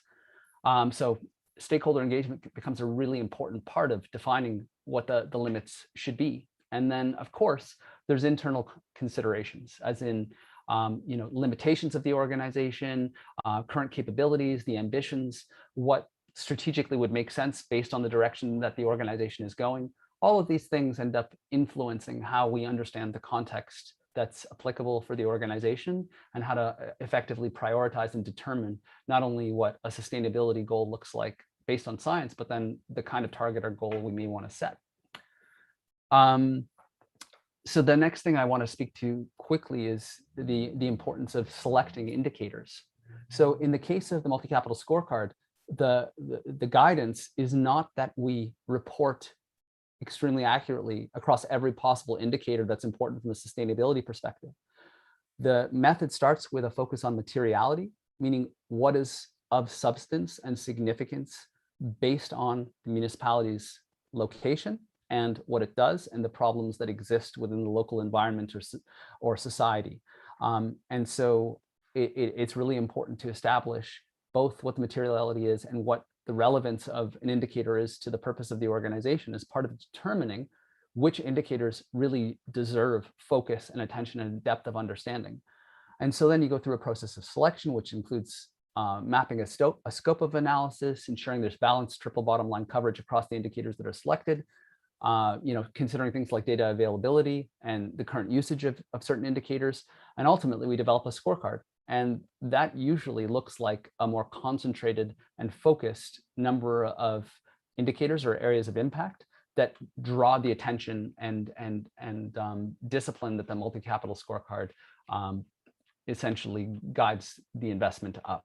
So stakeholder engagement becomes a really important part of defining what the limits should be. And then, of course, there's internal considerations, as in limitations of the organization, current capabilities, the ambitions, what strategically would make sense based on the direction that the organization is going. All of these things end up influencing how we understand the context that's applicable for the organization and how to effectively prioritize and determine not only what a sustainability goal looks like based on science, but then the kind of target or goal we may want to set. So the next thing I want to speak to quickly is the importance of selecting indicators. So in the case of the multi-capital scorecard, the guidance is not that we report extremely accurately across every possible indicator that's important from a sustainability perspective. The method starts with a focus on materiality, meaning what is of substance and significance based on the municipality's location and what it does and the problems that exist within the local environment or society. And so it's really important to establish both what the materiality is and what the relevance of an indicator is to the purpose of the organization as part of determining which indicators really deserve focus and attention and depth of understanding. And so then you go through a process of selection, which includes mapping a scope of analysis, ensuring there's balanced triple bottom line coverage across the indicators that are selected, considering things like data availability and the current usage of certain indicators. And ultimately, we develop a scorecard. And that usually looks like a more concentrated and focused number of indicators or areas of impact that draw the attention and discipline that the multi-capital scorecard essentially guides the investment of.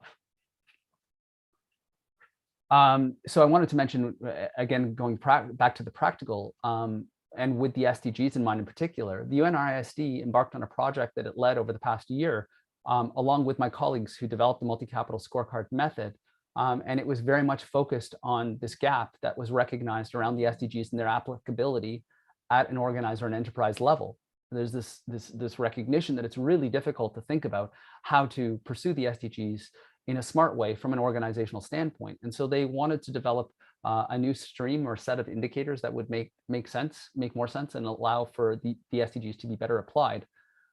So I wanted to mention, again, going back to the practical, and with the SDGs in mind in particular, the UNRISD embarked on a project that it led over the past year, along with my colleagues who developed the multi-capital scorecard method. And it was very much focused on this gap that was recognized around the SDGs and their applicability at an organized or an enterprise level. There's this recognition that it's really difficult to think about how to pursue the SDGs in a smart way from an organizational standpoint. And so they wanted to develop a new stream or set of indicators that would make more sense and allow for the SDGs to be better applied.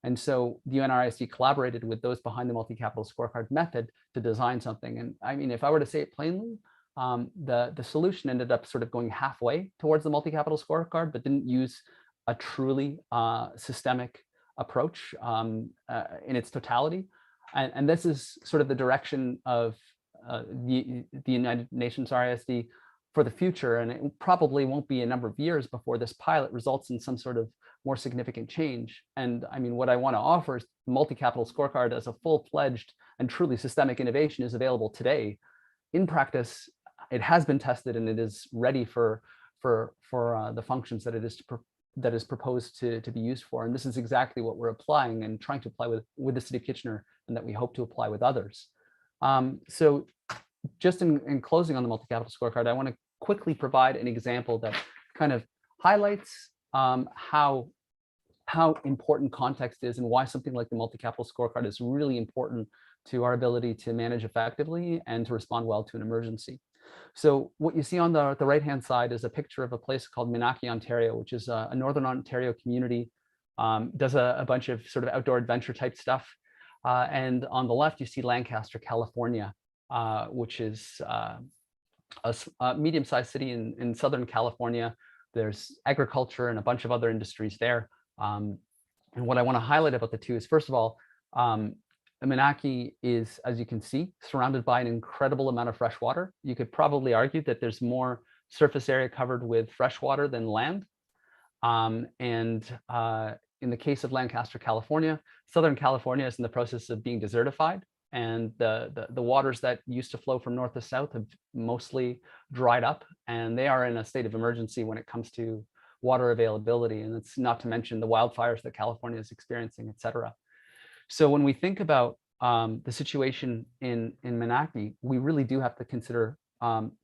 And so the UNRISD collaborated with those behind the multi-capital scorecard method to design something. And I mean, if I were to say it plainly, the solution ended up sort of going halfway towards the multi-capital scorecard, but didn't use a truly systemic approach in its totality. And this is sort of the direction of the United Nations RISD for the future. And it probably won't be a number of years before this pilot results in some sort of more significant change. And I mean, what I want to offer is the multi-capital scorecard as a full-fledged and truly systemic innovation is available today. In practice, it has been tested and it is ready for the functions that it is proposed to be used for. And this is exactly what we're applying and trying to apply with the City of Kitchener, and that we hope to apply with others. So just in closing on the multi-capital scorecard, I want to quickly provide an example that kind of highlights how important context is and why something like the multi-capital scorecard is really important to our ability to manage effectively and to respond well to an emergency. So what you see on the right-hand side is a picture of a place called Menaki, Ontario, which is a Northern Ontario community, does a bunch of sort of outdoor adventure type stuff. And on the left, you see Lancaster, California, which is a medium-sized city in Southern California. There's agriculture and a bunch of other industries there. And what I want to highlight about the two is, first of all, Menaki is, as you can see, surrounded by an incredible amount of fresh water. You could probably argue that there's more surface area covered with fresh water than land. In the case of Lancaster, California, Southern California is in the process of being desertified, and the waters that used to flow from north to south have mostly dried up, and they are in a state of emergency when it comes to water availability. And it's not to mention the wildfires that California is experiencing, et cetera. So when we think about the situation in Menaki, we really do have to consider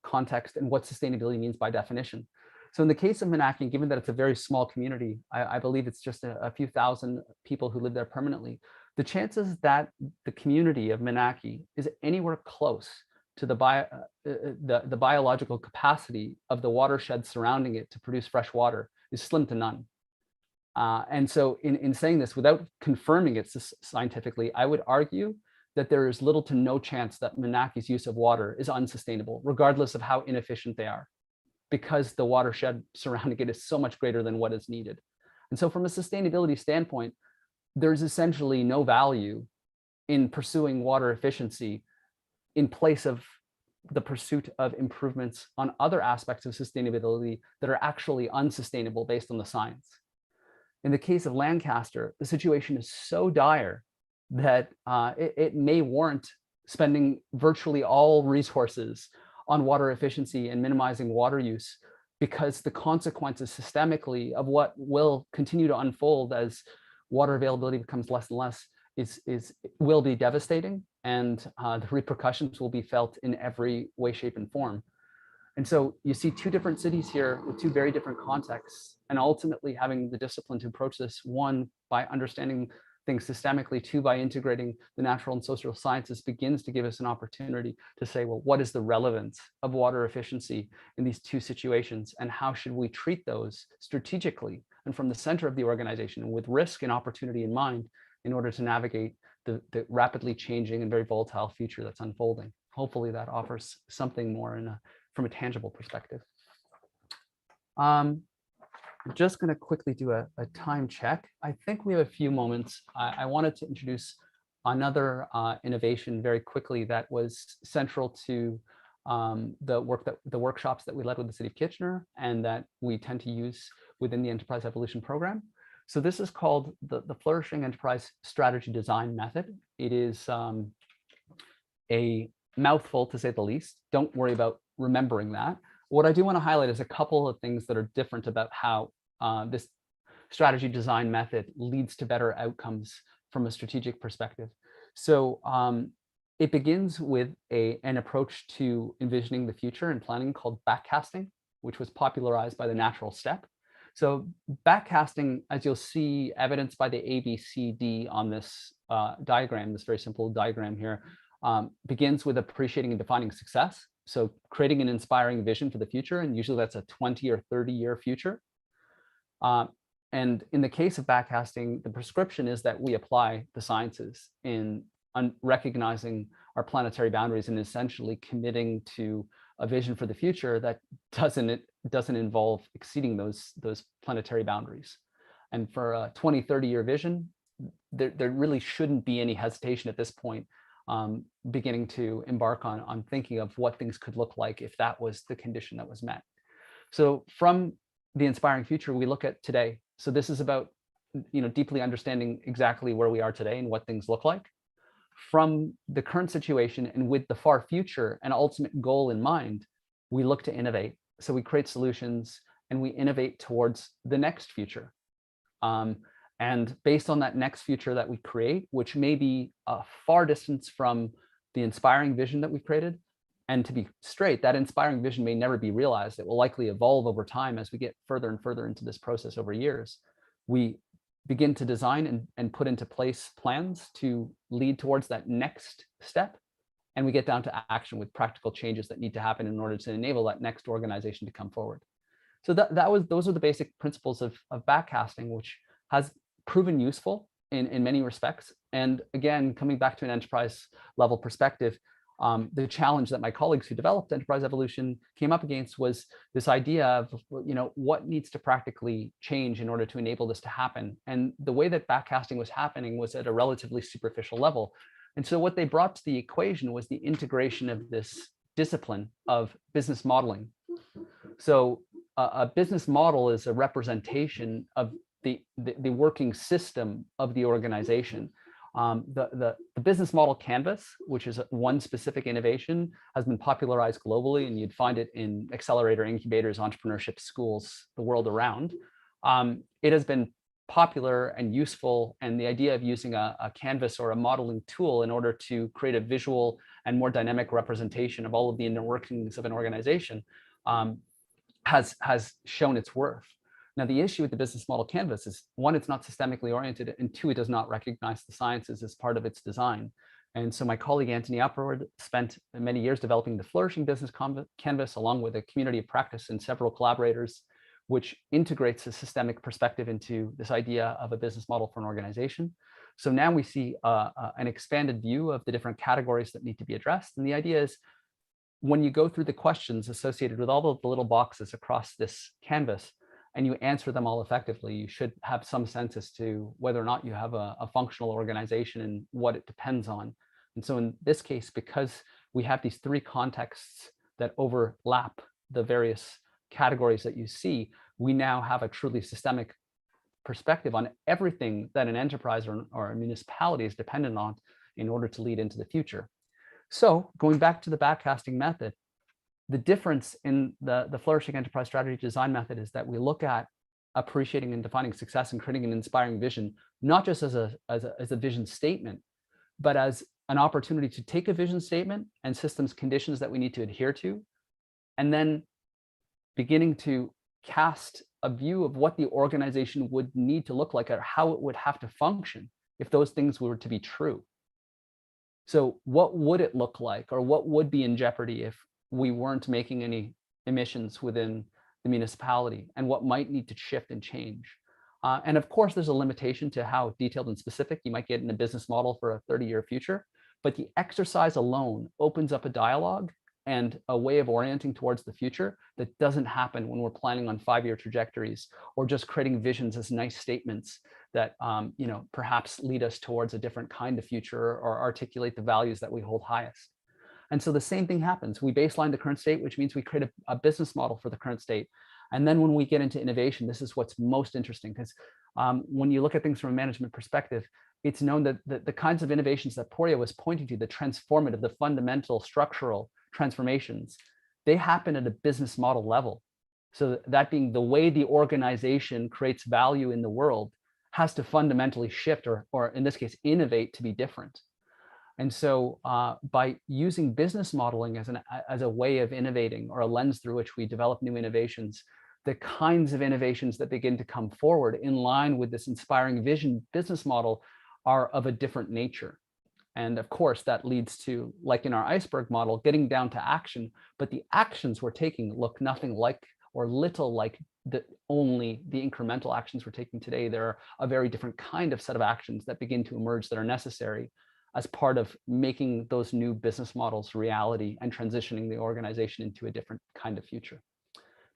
context and what sustainability means by definition. So in the case of Menaki, given that it's a very small community, I believe it's just a few thousand people who live there permanently, the chances that the community of Menaki is anywhere close to the biological capacity of the watershed surrounding it to produce fresh water is slim to none. And so in saying this, without confirming it scientifically, I would argue that there is little to no chance that Monaca's use of water is unsustainable, regardless of how inefficient they are, because the watershed surrounding it is so much greater than what is needed. And so from a sustainability standpoint, there's essentially no value in pursuing water efficiency in place of the pursuit of improvements on other aspects of sustainability that are actually unsustainable based on the science. In the case of Lancaster, the situation is so dire that it may warrant spending virtually all resources on water efficiency and minimizing water use, because the consequences systemically of what will continue to unfold as water availability becomes less and less will be devastating, and the repercussions will be felt in every way, shape, and form. And so you see two different cities here with two very different contexts, and ultimately having the discipline to approach this, one, by understanding things systemically, two, by integrating the natural and social sciences, begins to give us an opportunity to say, well, what is the relevance of water efficiency in these two situations, and how should we treat those strategically and from the center of the organization with risk and opportunity in mind in order to navigate the rapidly changing and very volatile future that's unfolding. Hopefully that offers something more from a tangible perspective. I'm just going to quickly do a time check. I think we have a few moments. I wanted to introduce another innovation very quickly that was central to the workshops that we led with the City of Kitchener and that we tend to use within the Enterprise Evolution program. So this is called the Flourishing Enterprise Strategy Design Method. It is a mouthful, to say the least. Don't worry about remembering that. What I do want to highlight is a couple of things that are different about how this strategy design method leads to better outcomes from a strategic perspective. So it begins with an approach to envisioning the future and planning called backcasting, which was popularized by the natural step. So backcasting, as you'll see evidenced by the ABCD on this diagram, this very simple diagram here, begins with appreciating and defining success. So creating an inspiring vision for the future, and usually that's a 20 or 30-year future. And in the case of backcasting, the prescription is that we apply the sciences in recognizing our planetary boundaries and essentially committing to a vision for the future that doesn't involve exceeding those planetary boundaries. And for a 20, 30-year vision, there really shouldn't be any hesitation at this point beginning to embark on thinking of what things could look like if that was the condition that was met. So from the inspiring future, we look at today. So this is about deeply understanding exactly where we are today and what things look like. From the current situation and with the far future and ultimate goal in mind, we look to innovate. So we create solutions and we innovate towards the next future. And based on that next future that we create, which may be a far distance from the inspiring vision that we created, and to be straight, that inspiring vision may never be realized. It will likely evolve over time as we get further and further into this process over years. We begin to design and put into place plans to lead towards that next step. And we get down to action with practical changes that need to happen in order to enable that next organization to come forward. So those are the basic principles of backcasting, which has proven useful in many respects. And again, coming back to an enterprise level perspective, the challenge that my colleagues who developed Enterprise Evolution came up against was this idea of, what needs to practically change in order to enable this to happen. And the way that backcasting was happening was at a relatively superficial level. And so what they brought to the equation was the integration of this discipline of business modeling. So a business model is a representation of the working system of the organization. The business model canvas, which is one specific innovation, has been popularized globally, and you'd find it in accelerator incubators, entrepreneurship schools the world around. It has been popular and useful, and the idea of using a canvas or a modeling tool in order to create a visual and more dynamic representation of all of the inner workings of an organization has shown its worth. Now, the issue with the business model canvas is, one, it's not systemically oriented, and two, it does not recognize the sciences as part of its design. And so my colleague Anthony Upward spent many years developing the Flourishing Business Canvas, along with a community of practice and several collaborators, which integrates a systemic perspective into this idea of a business model for an organization. So now we see an expanded view of the different categories that need to be addressed. And the idea is, when you go through the questions associated with all of the little boxes across this canvas, and you answer them all effectively, you should have some sense as to whether or not you have a functional organization and what it depends on. And so in this case, because we have these three contexts that overlap the various categories that you see, we now have a truly systemic perspective on everything that an enterprise or a municipality is dependent on in order to lead into the future. So going back to the backcasting method, the difference in the Flourishing Enterprise Strategy Design method is that we look at appreciating and defining success and creating an inspiring vision, not just as a vision statement, but as an opportunity to take a vision statement and systems conditions that we need to adhere to, and then beginning to cast a view of what the organization would need to look like or how it would have to function if those things were to be true. So what would it look like, or what would be in jeopardy if we weren't making any emissions within the municipality, and what might need to shift and change? And of course, there's a limitation to how detailed and specific you might get in a business model for a 30-year future, but the exercise alone opens up a dialogue and a way of orienting towards the future that doesn't happen when we're planning on 5-year trajectories or just creating visions as nice statements that perhaps lead us towards a different kind of future or articulate the values that we hold highest. And so the same thing happens. We baseline the current state, which means we create a business model for the current state. And then when we get into innovation, this is what's most interesting, because when you look at things from a management perspective, it's known that the kinds of innovations that Porya was pointing to, the transformative, the fundamental structural transformations, they happen at a business model level. So that being the way the organization creates value in the world has to fundamentally shift, or in this case, innovate to be different. And so by using business modeling as a way of innovating, or a lens through which we develop new innovations, the kinds of innovations that begin to come forward in line with this inspiring vision business model are of a different nature. And of course, that leads to, like in our iceberg model, getting down to action. But the actions we're taking look nothing like, or little like, only the incremental actions we're taking today. There are a very different kind of set of actions that begin to emerge that are necessary as part of making those new business models reality and transitioning the organization into a different kind of future.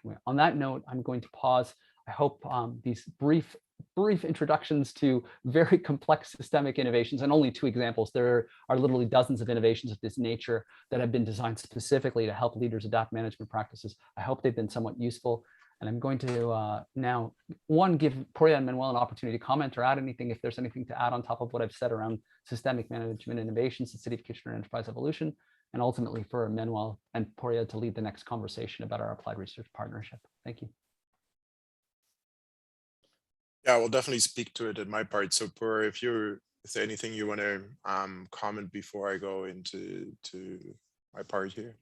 Anyway, on that note, I'm going to pause. I hope these brief introductions to very complex systemic innovations, and only 2 examples. There are literally dozens of innovations of this nature that have been designed specifically to help leaders adapt management practices. I hope they've been somewhat useful. And I'm going to now, give Porya and Manuel an opportunity to comment or add anything, if there's anything to add on top of what I've said around systemic management innovations, the City of Kitchener Enterprise Evolution, and ultimately for Manuel and Porya to lead the next conversation about our applied research partnership. Thank you. Yeah, I will definitely speak to it in my part. So Porya, is there anything you want to comment before I go into my part here?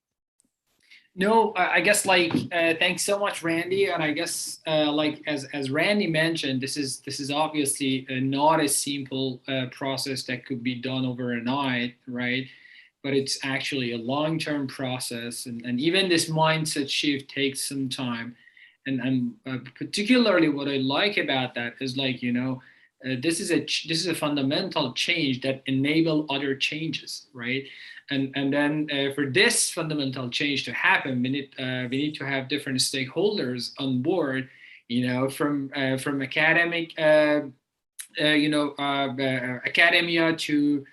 No, I guess thanks so much, Randy. And I guess as Randy mentioned, this is obviously not a simple process that could be done overnight, right? But it's actually a long-term process, and even this mindset shift takes some time. And particularly what I like about that is this is a fundamental change that enable other changes, right? And then for this fundamental change to happen, we need to have different stakeholders on board, from academic, academia to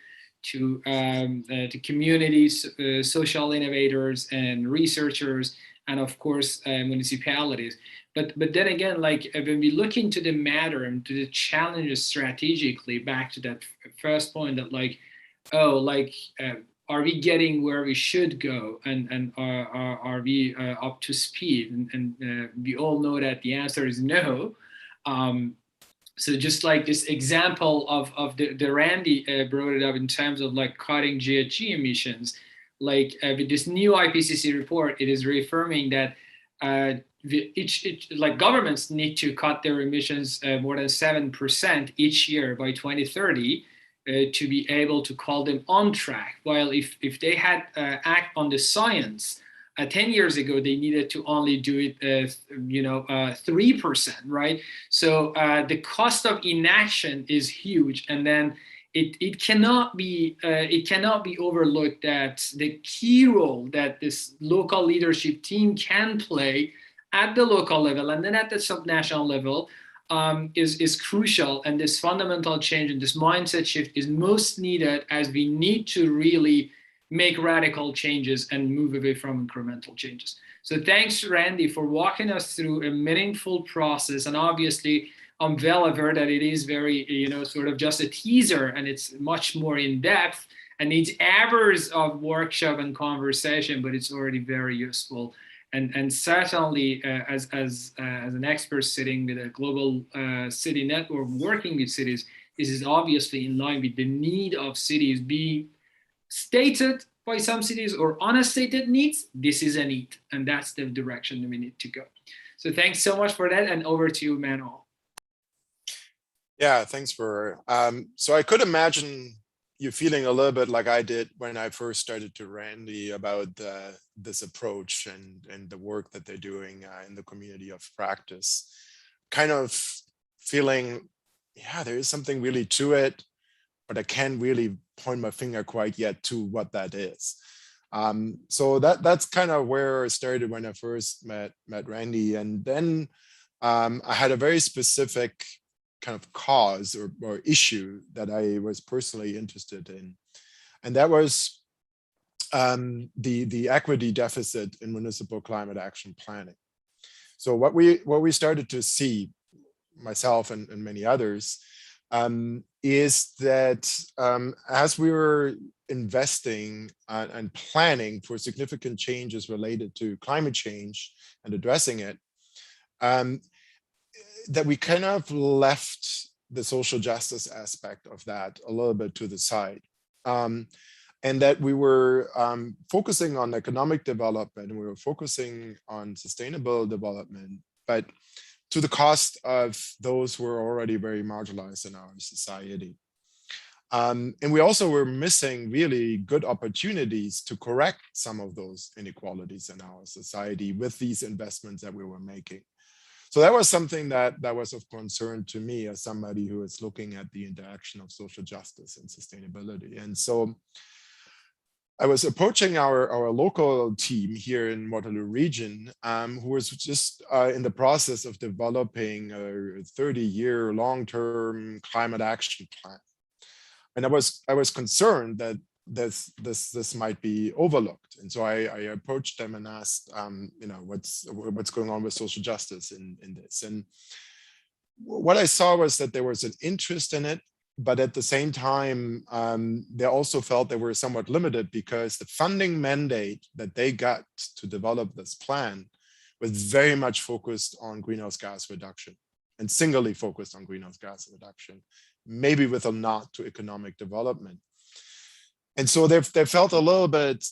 communities, social innovators and researchers, and of course municipalities. But then again, when we look into the matter and to the challenges strategically, back to that first point that are we getting where we should go, and are we up to speed? And we all know that the answer is no. So just like this example of the Randy brought it up in terms of cutting GHG emissions, with this new IPCC report, it is reaffirming that governments need to cut their emissions more than 7% each year by 2030. to be able to call them on track. While if they had act on the science 10 years ago, they needed to only do it 3%, right? So the cost of inaction is huge, and then it cannot be overlooked that the key role that this local leadership team can play at the local level and then at the subnational level is crucial. And this fundamental change and this mindset shift is most needed as we need to really make radical changes and move away from incremental changes. So thanks, Randy, for walking us through a meaningful process. And obviously, I'm well aware that it is very, sort of just a teaser, and it's much more in depth and needs hours of workshop and conversation, but it's already very useful. And certainly, as an expert sitting with a global city network, working with cities, this is obviously in line with the need of cities being stated by some cities or unstated needs. This is a need, and that's the direction that we need to go. So thanks so much for that, and over to you, Manuel. Yeah, thanks for. So I could imagine you feeling a little bit like I did when I first started to Randy about this approach and the work that they're doing in the community of practice. Kind of feeling, yeah, there is something really to it, but I can't really point my finger quite yet to what that is. So that's kind of where I started when I first met Randy. And then I had a very specific kind of cause or issue that I was personally interested in. And that was the equity deficit in municipal climate action planning. So what we started to see, myself and many others, is that as we were investing and planning for significant changes related to climate change and addressing it, that we kind of left the social justice aspect of that a little bit to the side. And that we were focusing on economic development, and we were focusing on sustainable development, but to the cost of those who are already very marginalized in our society. And we also were missing really good opportunities to correct some of those inequalities in our society with these investments that we were making. So that was something that was of concern to me as somebody who is looking at the interaction of social justice and sustainability. And so I was approaching our local team here in Waterloo region, who was just in the process of developing a 30-year long-term climate action plan. And I was concerned that this might be overlooked. And so I approached them and asked, what's going on with social justice in this? And what I saw was that there was an interest in it, but at the same time, they also felt they were somewhat limited because the funding mandate that they got to develop this plan was very much focused on greenhouse gas reduction and singly focused on greenhouse gas reduction, maybe with a nod to economic development. And so they felt a little bit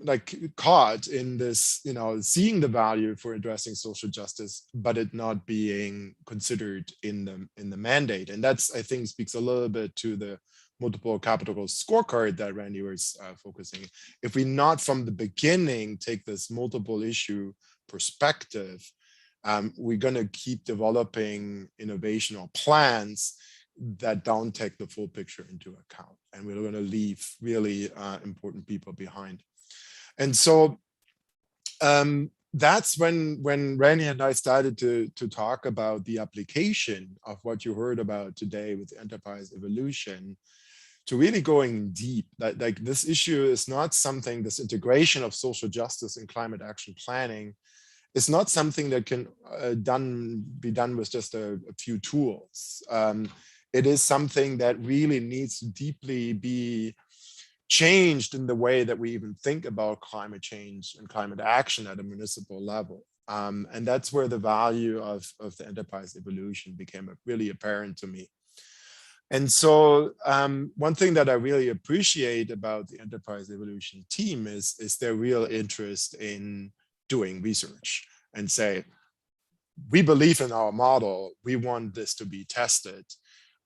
like caught in this, seeing the value for addressing social justice, but it not being considered in the mandate. And that's, I think, speaks a little bit to the multiple capital scorecard that Randy was focusing. If we not from the beginning take this multiple issue perspective, we're going to keep developing innovational plans that don't take the full picture into account, and we're going to leave really important people behind. And so that's when Randy and I started to talk about the application of what you heard about today with enterprise evolution, to really going deep. Like this issue is not something, this integration of social justice and climate action planning is not something that can be done with just a few tools. It is something that really needs to deeply be changed in the way that we even think about climate change and climate action at a municipal level. And that's where the value of the enterprise evolution became really apparent to me. And so one thing that I really appreciate about the enterprise evolution team is their real interest in doing research and say, we believe in our model, we want this to be tested.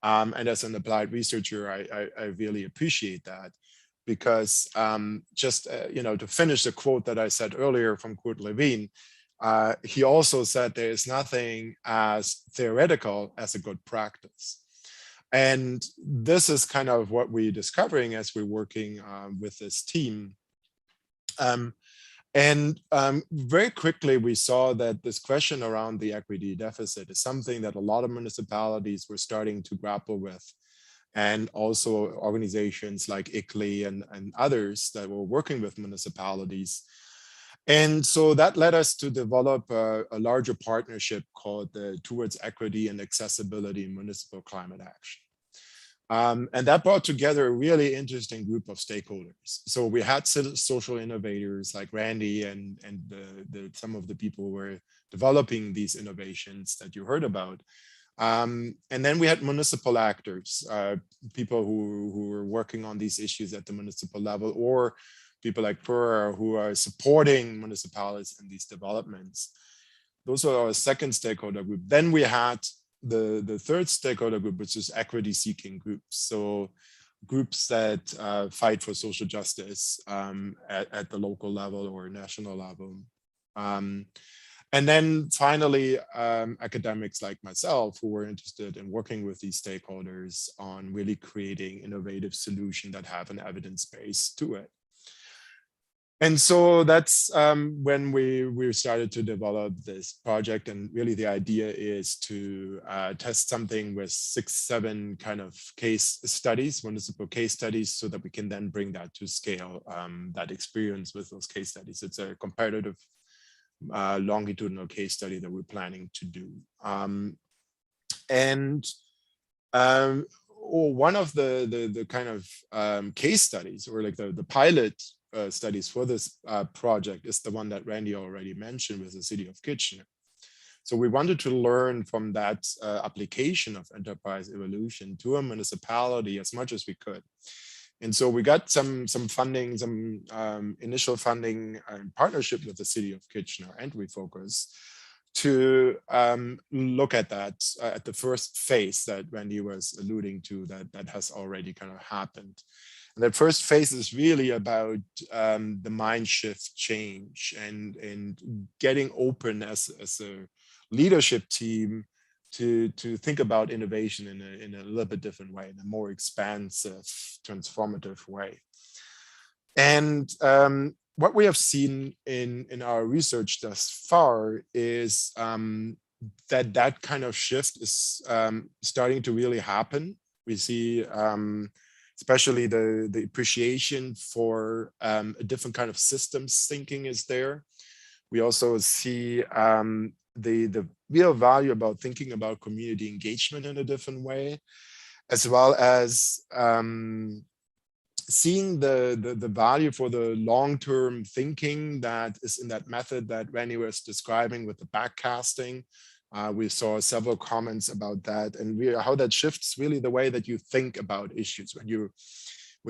And as an applied researcher, I really appreciate that, because just to finish the quote that I said earlier from Kurt Lewin, he also said there is nothing as theoretical as a good practice. And this is kind of what we're discovering as we're working with this team. Very quickly, we saw that this question around the equity deficit is something that a lot of municipalities were starting to grapple with. And also organizations like ICLEI and others that were working with municipalities. And so that led us to develop a larger partnership called the Towards Equity and Accessibility in Municipal Climate Action. And that brought together a really interesting group of stakeholders. So we had social innovators like Randy and some of the people who were developing these innovations that you heard about. And then we had municipal actors, people who were working on these issues at the municipal level, or people like Pura who are supporting municipalities in these developments. Those are our second stakeholder group. Then we had the third stakeholder group, which is equity seeking groups. So groups that fight for social justice at the local level or national level. And then finally, academics like myself who were interested in working with these stakeholders on really creating innovative solutions that have an evidence base to it. And so that's when we started to develop this project. And really the idea is to test something with 6-7 kind of case studies, municipal case studies, so that we can then bring that to scale, that experience with those case studies. It's a comparative longitudinal case study that we're planning to do. One of the kind of case studies, or like the pilot studies for this project, is the one that Randy already mentioned with the city of Kitchener. So we wanted to learn from that application of enterprise evolution to a municipality as much as we could. And so we got some funding, some initial funding in partnership with the city of Kitchener and Refocus to look at that at the first phase that Randy was alluding to, that has already kind of happened. And that first phase is really about the mind shift change and getting open as a leadership team to think about innovation in a little bit different way, in a more expansive, transformative way. And what we have seen in our research thus far is that kind of shift is starting to really happen. We see especially the appreciation for a different kind of systems thinking is there. We also see the real value about thinking about community engagement in a different way, as well as seeing the value for the long-term thinking that is in that method that Randy was describing with the backcasting. We saw several comments about that, and how that shifts really the way that you think about issues when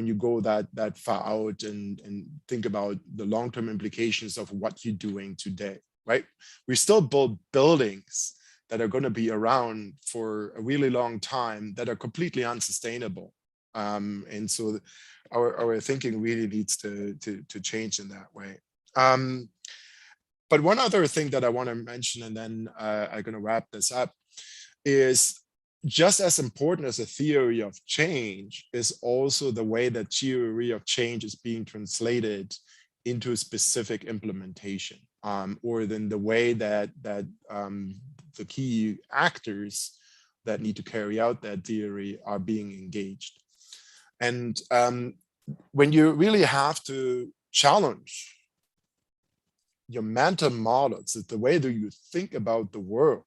you go that far out and think about the long-term implications of what you're doing today, right? We still build buildings that are going to be around for a really long time that are completely unsustainable. And so our thinking really needs to change in that way. But one other thing that I want to mention, and then I'm going to wrap this up, is just as important as a theory of change is also the way that theory of change is being translated into a specific implementation, or then the way that the key actors that need to carry out that theory are being engaged. And when you really have to challenge your mental models, the way that you think about the world,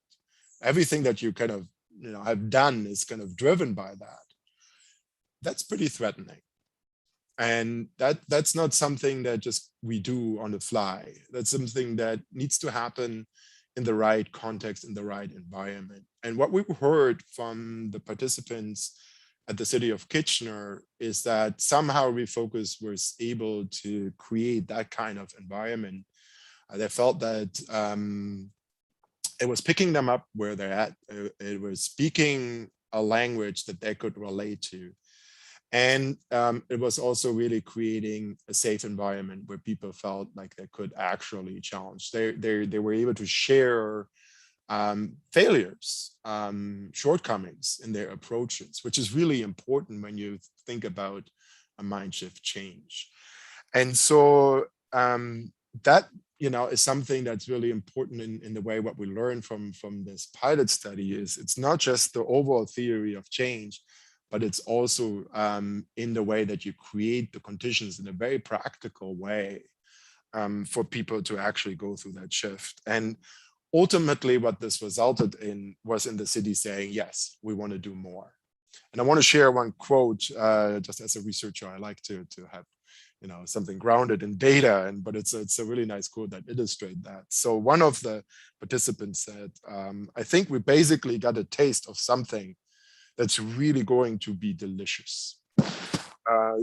everything that you kind of have done is kind of driven by that. That's pretty threatening. And that's not something that just we do on the fly. That's something that needs to happen in the right context, in the right environment. And what we heard from the participants at the city of Kitchener is that somehow Refocus was able to create that kind of environment. They felt that it was picking them up where they're at. It was speaking a language that they could relate to. And it was also really creating a safe environment where people felt like they could actually challenge. They were able to share failures, shortcomings in their approaches, which is really important when you think about a mind shift change. And so that, is something that's really important in the way what we learn from this pilot study is it's not just the overall theory of change, but it's also in the way that you create the conditions in a very practical way for people to actually go through that shift. And ultimately what this resulted in was in the city saying, yes, we want to do more. And I want to share one quote, just as a researcher, I like to have something grounded in data, but it's a really nice quote that illustrates that. So one of the participants said, I think we basically got a taste of something that's really going to be delicious.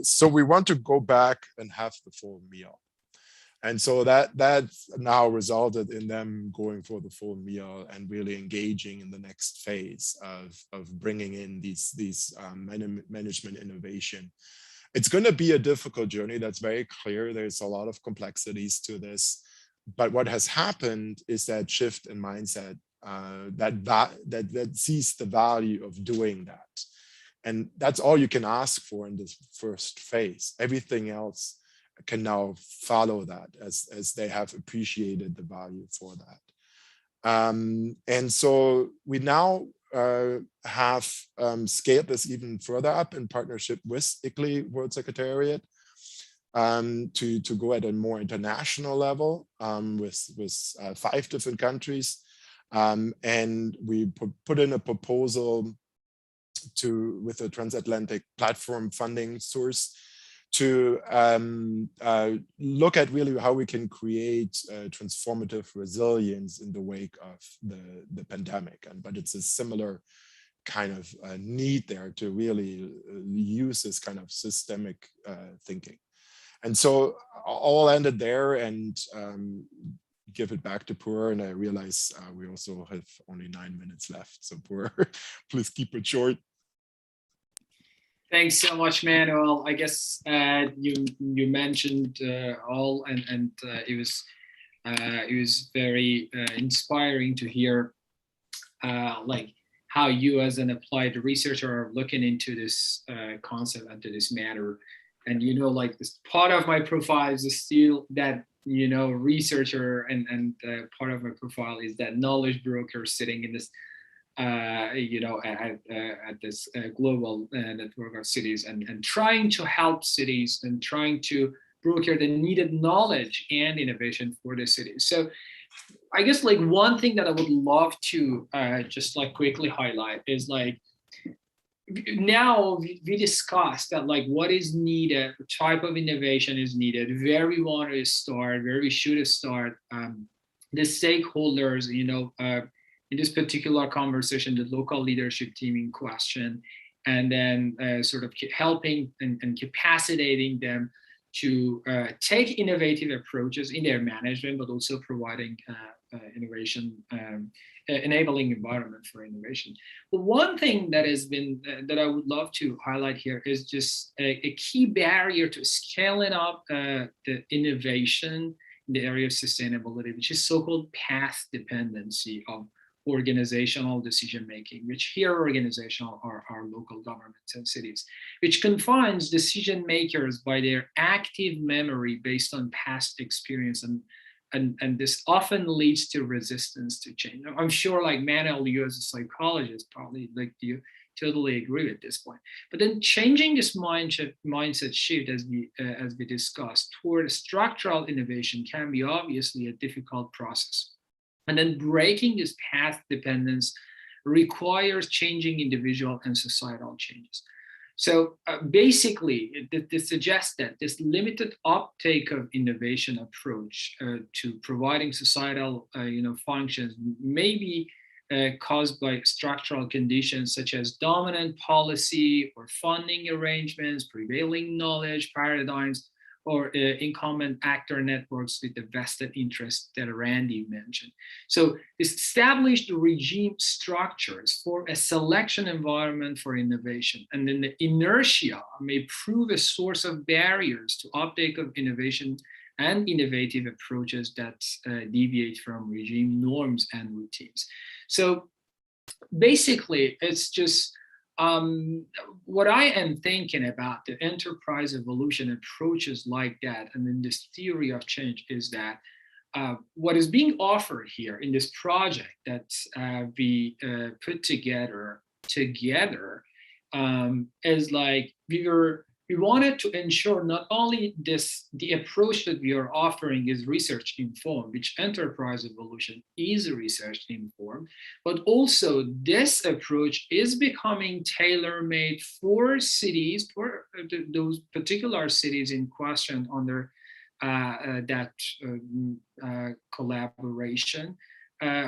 So we want to go back and have the full meal. And so that now resulted in them going for the full meal and really engaging in the next phase of bringing in these management innovation. It's going to be a difficult journey. That's very clear. There's a lot of complexities to this. But what has happened is that shift in mindset that sees the value of doing that. And that's all you can ask for in this first phase. Everything else can now follow that as they have appreciated the value for that. And so we now have scaled this even further up in partnership with ICLEI World Secretariat to go at a more international level with 5 different countries. And we put in a proposal with a transatlantic platform funding source to look at really how we can create transformative resilience in the wake of the pandemic. But it's a similar kind of need there to really use this kind of systemic thinking. And so all ended there, and give it back to Pur. And I realize we also have only 9 minutes left. So Pur, please keep it short. Thanks so much, Manuel. I guess you mentioned all, and it was very inspiring to hear like how you as an applied researcher are looking into this concept and to this matter. And like this part of my profile is still that researcher, and part of my profile is that knowledge broker sitting in this at this global network of cities and trying to help cities and trying to broker the needed knowledge and innovation for the cities. So I guess like one thing that I would love to just like quickly highlight is like, now we discussed that like what is needed, what type of innovation is needed, where we want to start, where we should start, the stakeholders, in this particular conversation, the local leadership team in question, and then sort of helping and capacitating them to take innovative approaches in their management, but also providing innovation, enabling environment for innovation. But one thing that has been, that I would love to highlight here is just a key barrier to scaling up the innovation in the area of sustainability, which is so-called path dependency of organizational decision making, which here organizational are local governments and cities, which confines decision makers by their active memory based on past experience, and this often leads to resistance to change. I'm sure like Manuel, you as a psychologist probably like you totally agree at this point. But then changing this mindset shift as we discussed toward structural innovation can be obviously a difficult process. And then breaking this path dependence requires changing individual and societal changes. So basically, this suggests that this limited uptake of innovation approach to providing societal functions may be caused by structural conditions such as dominant policy or funding arrangements, prevailing knowledge paradigms, or incumbent actor networks with the vested interest that Randy mentioned. So establish the regime structures for a selection environment for innovation. And then the inertia may prove a source of barriers to uptake of innovation and innovative approaches that deviate from regime norms and routines. So basically, it's just what I am thinking about the enterprise evolution approaches like that, and then this theory of change is that what is being offered here in this project that we put together is like we wanted to ensure not only the approach that we are offering is research informed, which enterprise evolution is research informed, but also this approach is becoming tailor-made for cities, for those particular cities in question under that collaboration.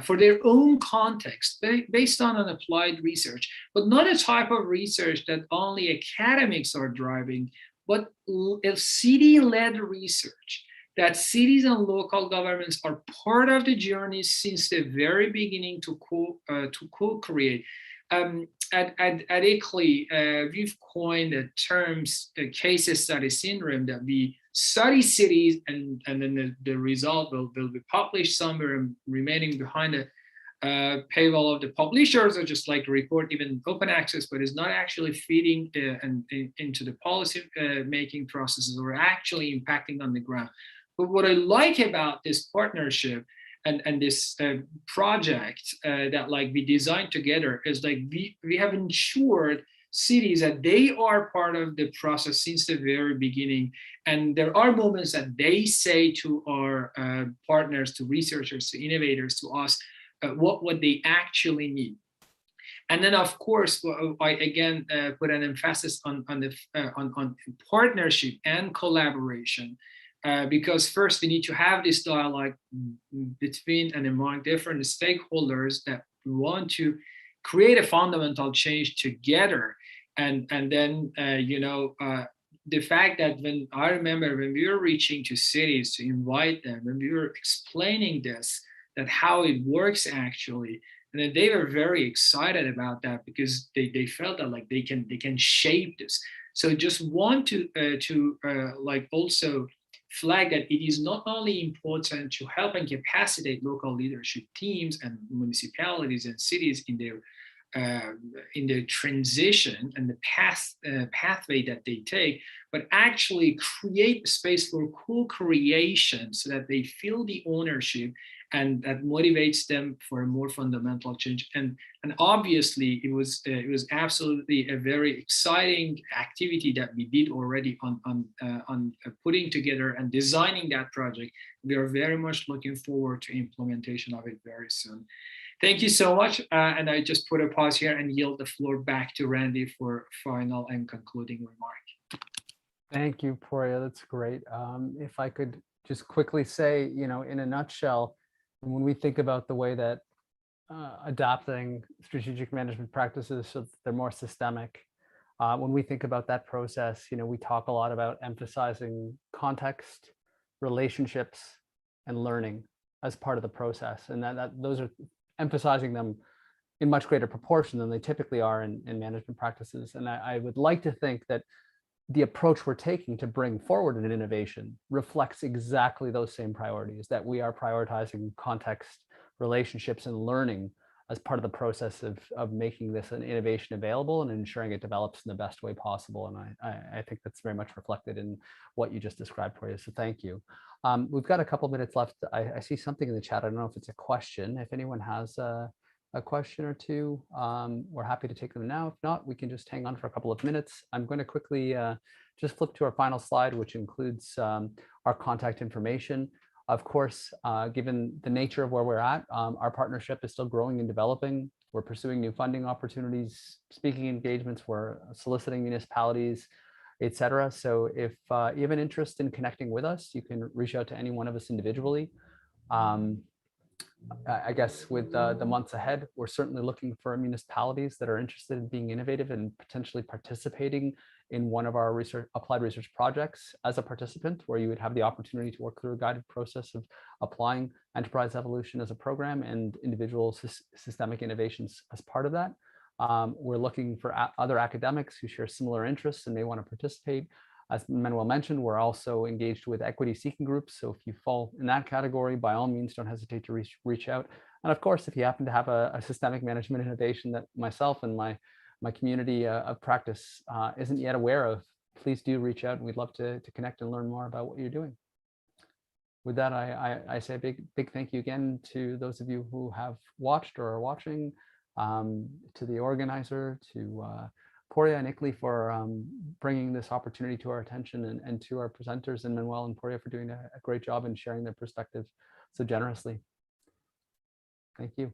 For their own context, based on an applied research, but not a type of research that only academics are driving, but a city-led research that cities and local governments are part of the journey since the very beginning to co-create. At ICLEI, we've coined the terms case study syndrome, that we study cities and then the result will be published somewhere remaining behind the paywall of the publishers, or just like a report, even open access, but is not actually feeding into the policy making processes or actually impacting on the ground. But what I like about this partnership and this project that like we designed together is like we have ensured cities that they are part of the process since the very beginning. And there are moments that they say to our partners, to researchers, to innovators, to us, what they actually need. And then, of course, I again put an emphasis on partnership and collaboration. Because first we need to have this dialogue between and among different stakeholders that want to create a fundamental change together. And then, the fact that when I remember when we were reaching to cities to invite them, when we were explaining this, that how it works actually, and then they were very excited about that because they felt that like they can shape this. So just want to like also flag that it is not only important to help and capacitate local leadership teams and municipalities and cities in their transition and the pathway that they take, but actually create space for co-creation so that they feel the ownership and that motivates them for a more fundamental change. And obviously it was absolutely a very exciting activity that we did already on putting together and designing that project. We are very much looking forward to implementation of it very soon. Thank you so much. And I just put a pause here and yield the floor back to Randy for final and concluding remark. Thank you, Poria. That's great. If I could just quickly say, in a nutshell, when we think about the way that adapting strategic management practices so that they're more systemic, when we think about that process, we talk a lot about emphasizing context, relationships, and learning as part of the process. And that those are emphasizing them in much greater proportion than they typically are in management practices. And I would like to think that the approach we're taking to bring forward an innovation reflects exactly those same priorities, that we are prioritizing context, relationships, and learning as part of the process of making this an innovation available and ensuring it develops in the best way possible. And I think that's very much reflected in what you just described for you. So thank you. We've got a couple minutes left. I see something in the chat. I don't know if it's a question. If anyone has a question or two, we're happy to take them now. If not, we can just hang on for a couple of minutes. I'm going to quickly just flip to our final slide, which includes our contact information. Of course, given the nature of where we're at, our partnership is still growing and developing. We're pursuing new funding opportunities, speaking engagements, we're soliciting municipalities, etc. So if you have an interest in connecting with us, you can reach out to any one of us individually. I guess with the months ahead, we're certainly looking for municipalities that are interested in being innovative and potentially participating in one of our applied research projects as a participant, where you would have the opportunity to work through a guided process of applying enterprise evolution as a program and individual systemic innovations as part of that. We're looking for other academics who share similar interests and may want to participate. As Manuel mentioned, we're also engaged with equity seeking groups. So if you fall in that category, by all means, don't hesitate to reach out. And of course, if you happen to have a systemic management innovation that myself and my community of practice isn't yet aware of, please do reach out, and we'd love to connect and learn more about what you're doing. With that, I say a big thank you again to those of you who have watched or are watching, to the organizer, to Poria and Ikli for bringing this opportunity to our attention, and to our presenters, and Manuel and Poria for doing a great job in sharing their perspective so generously. Thank you.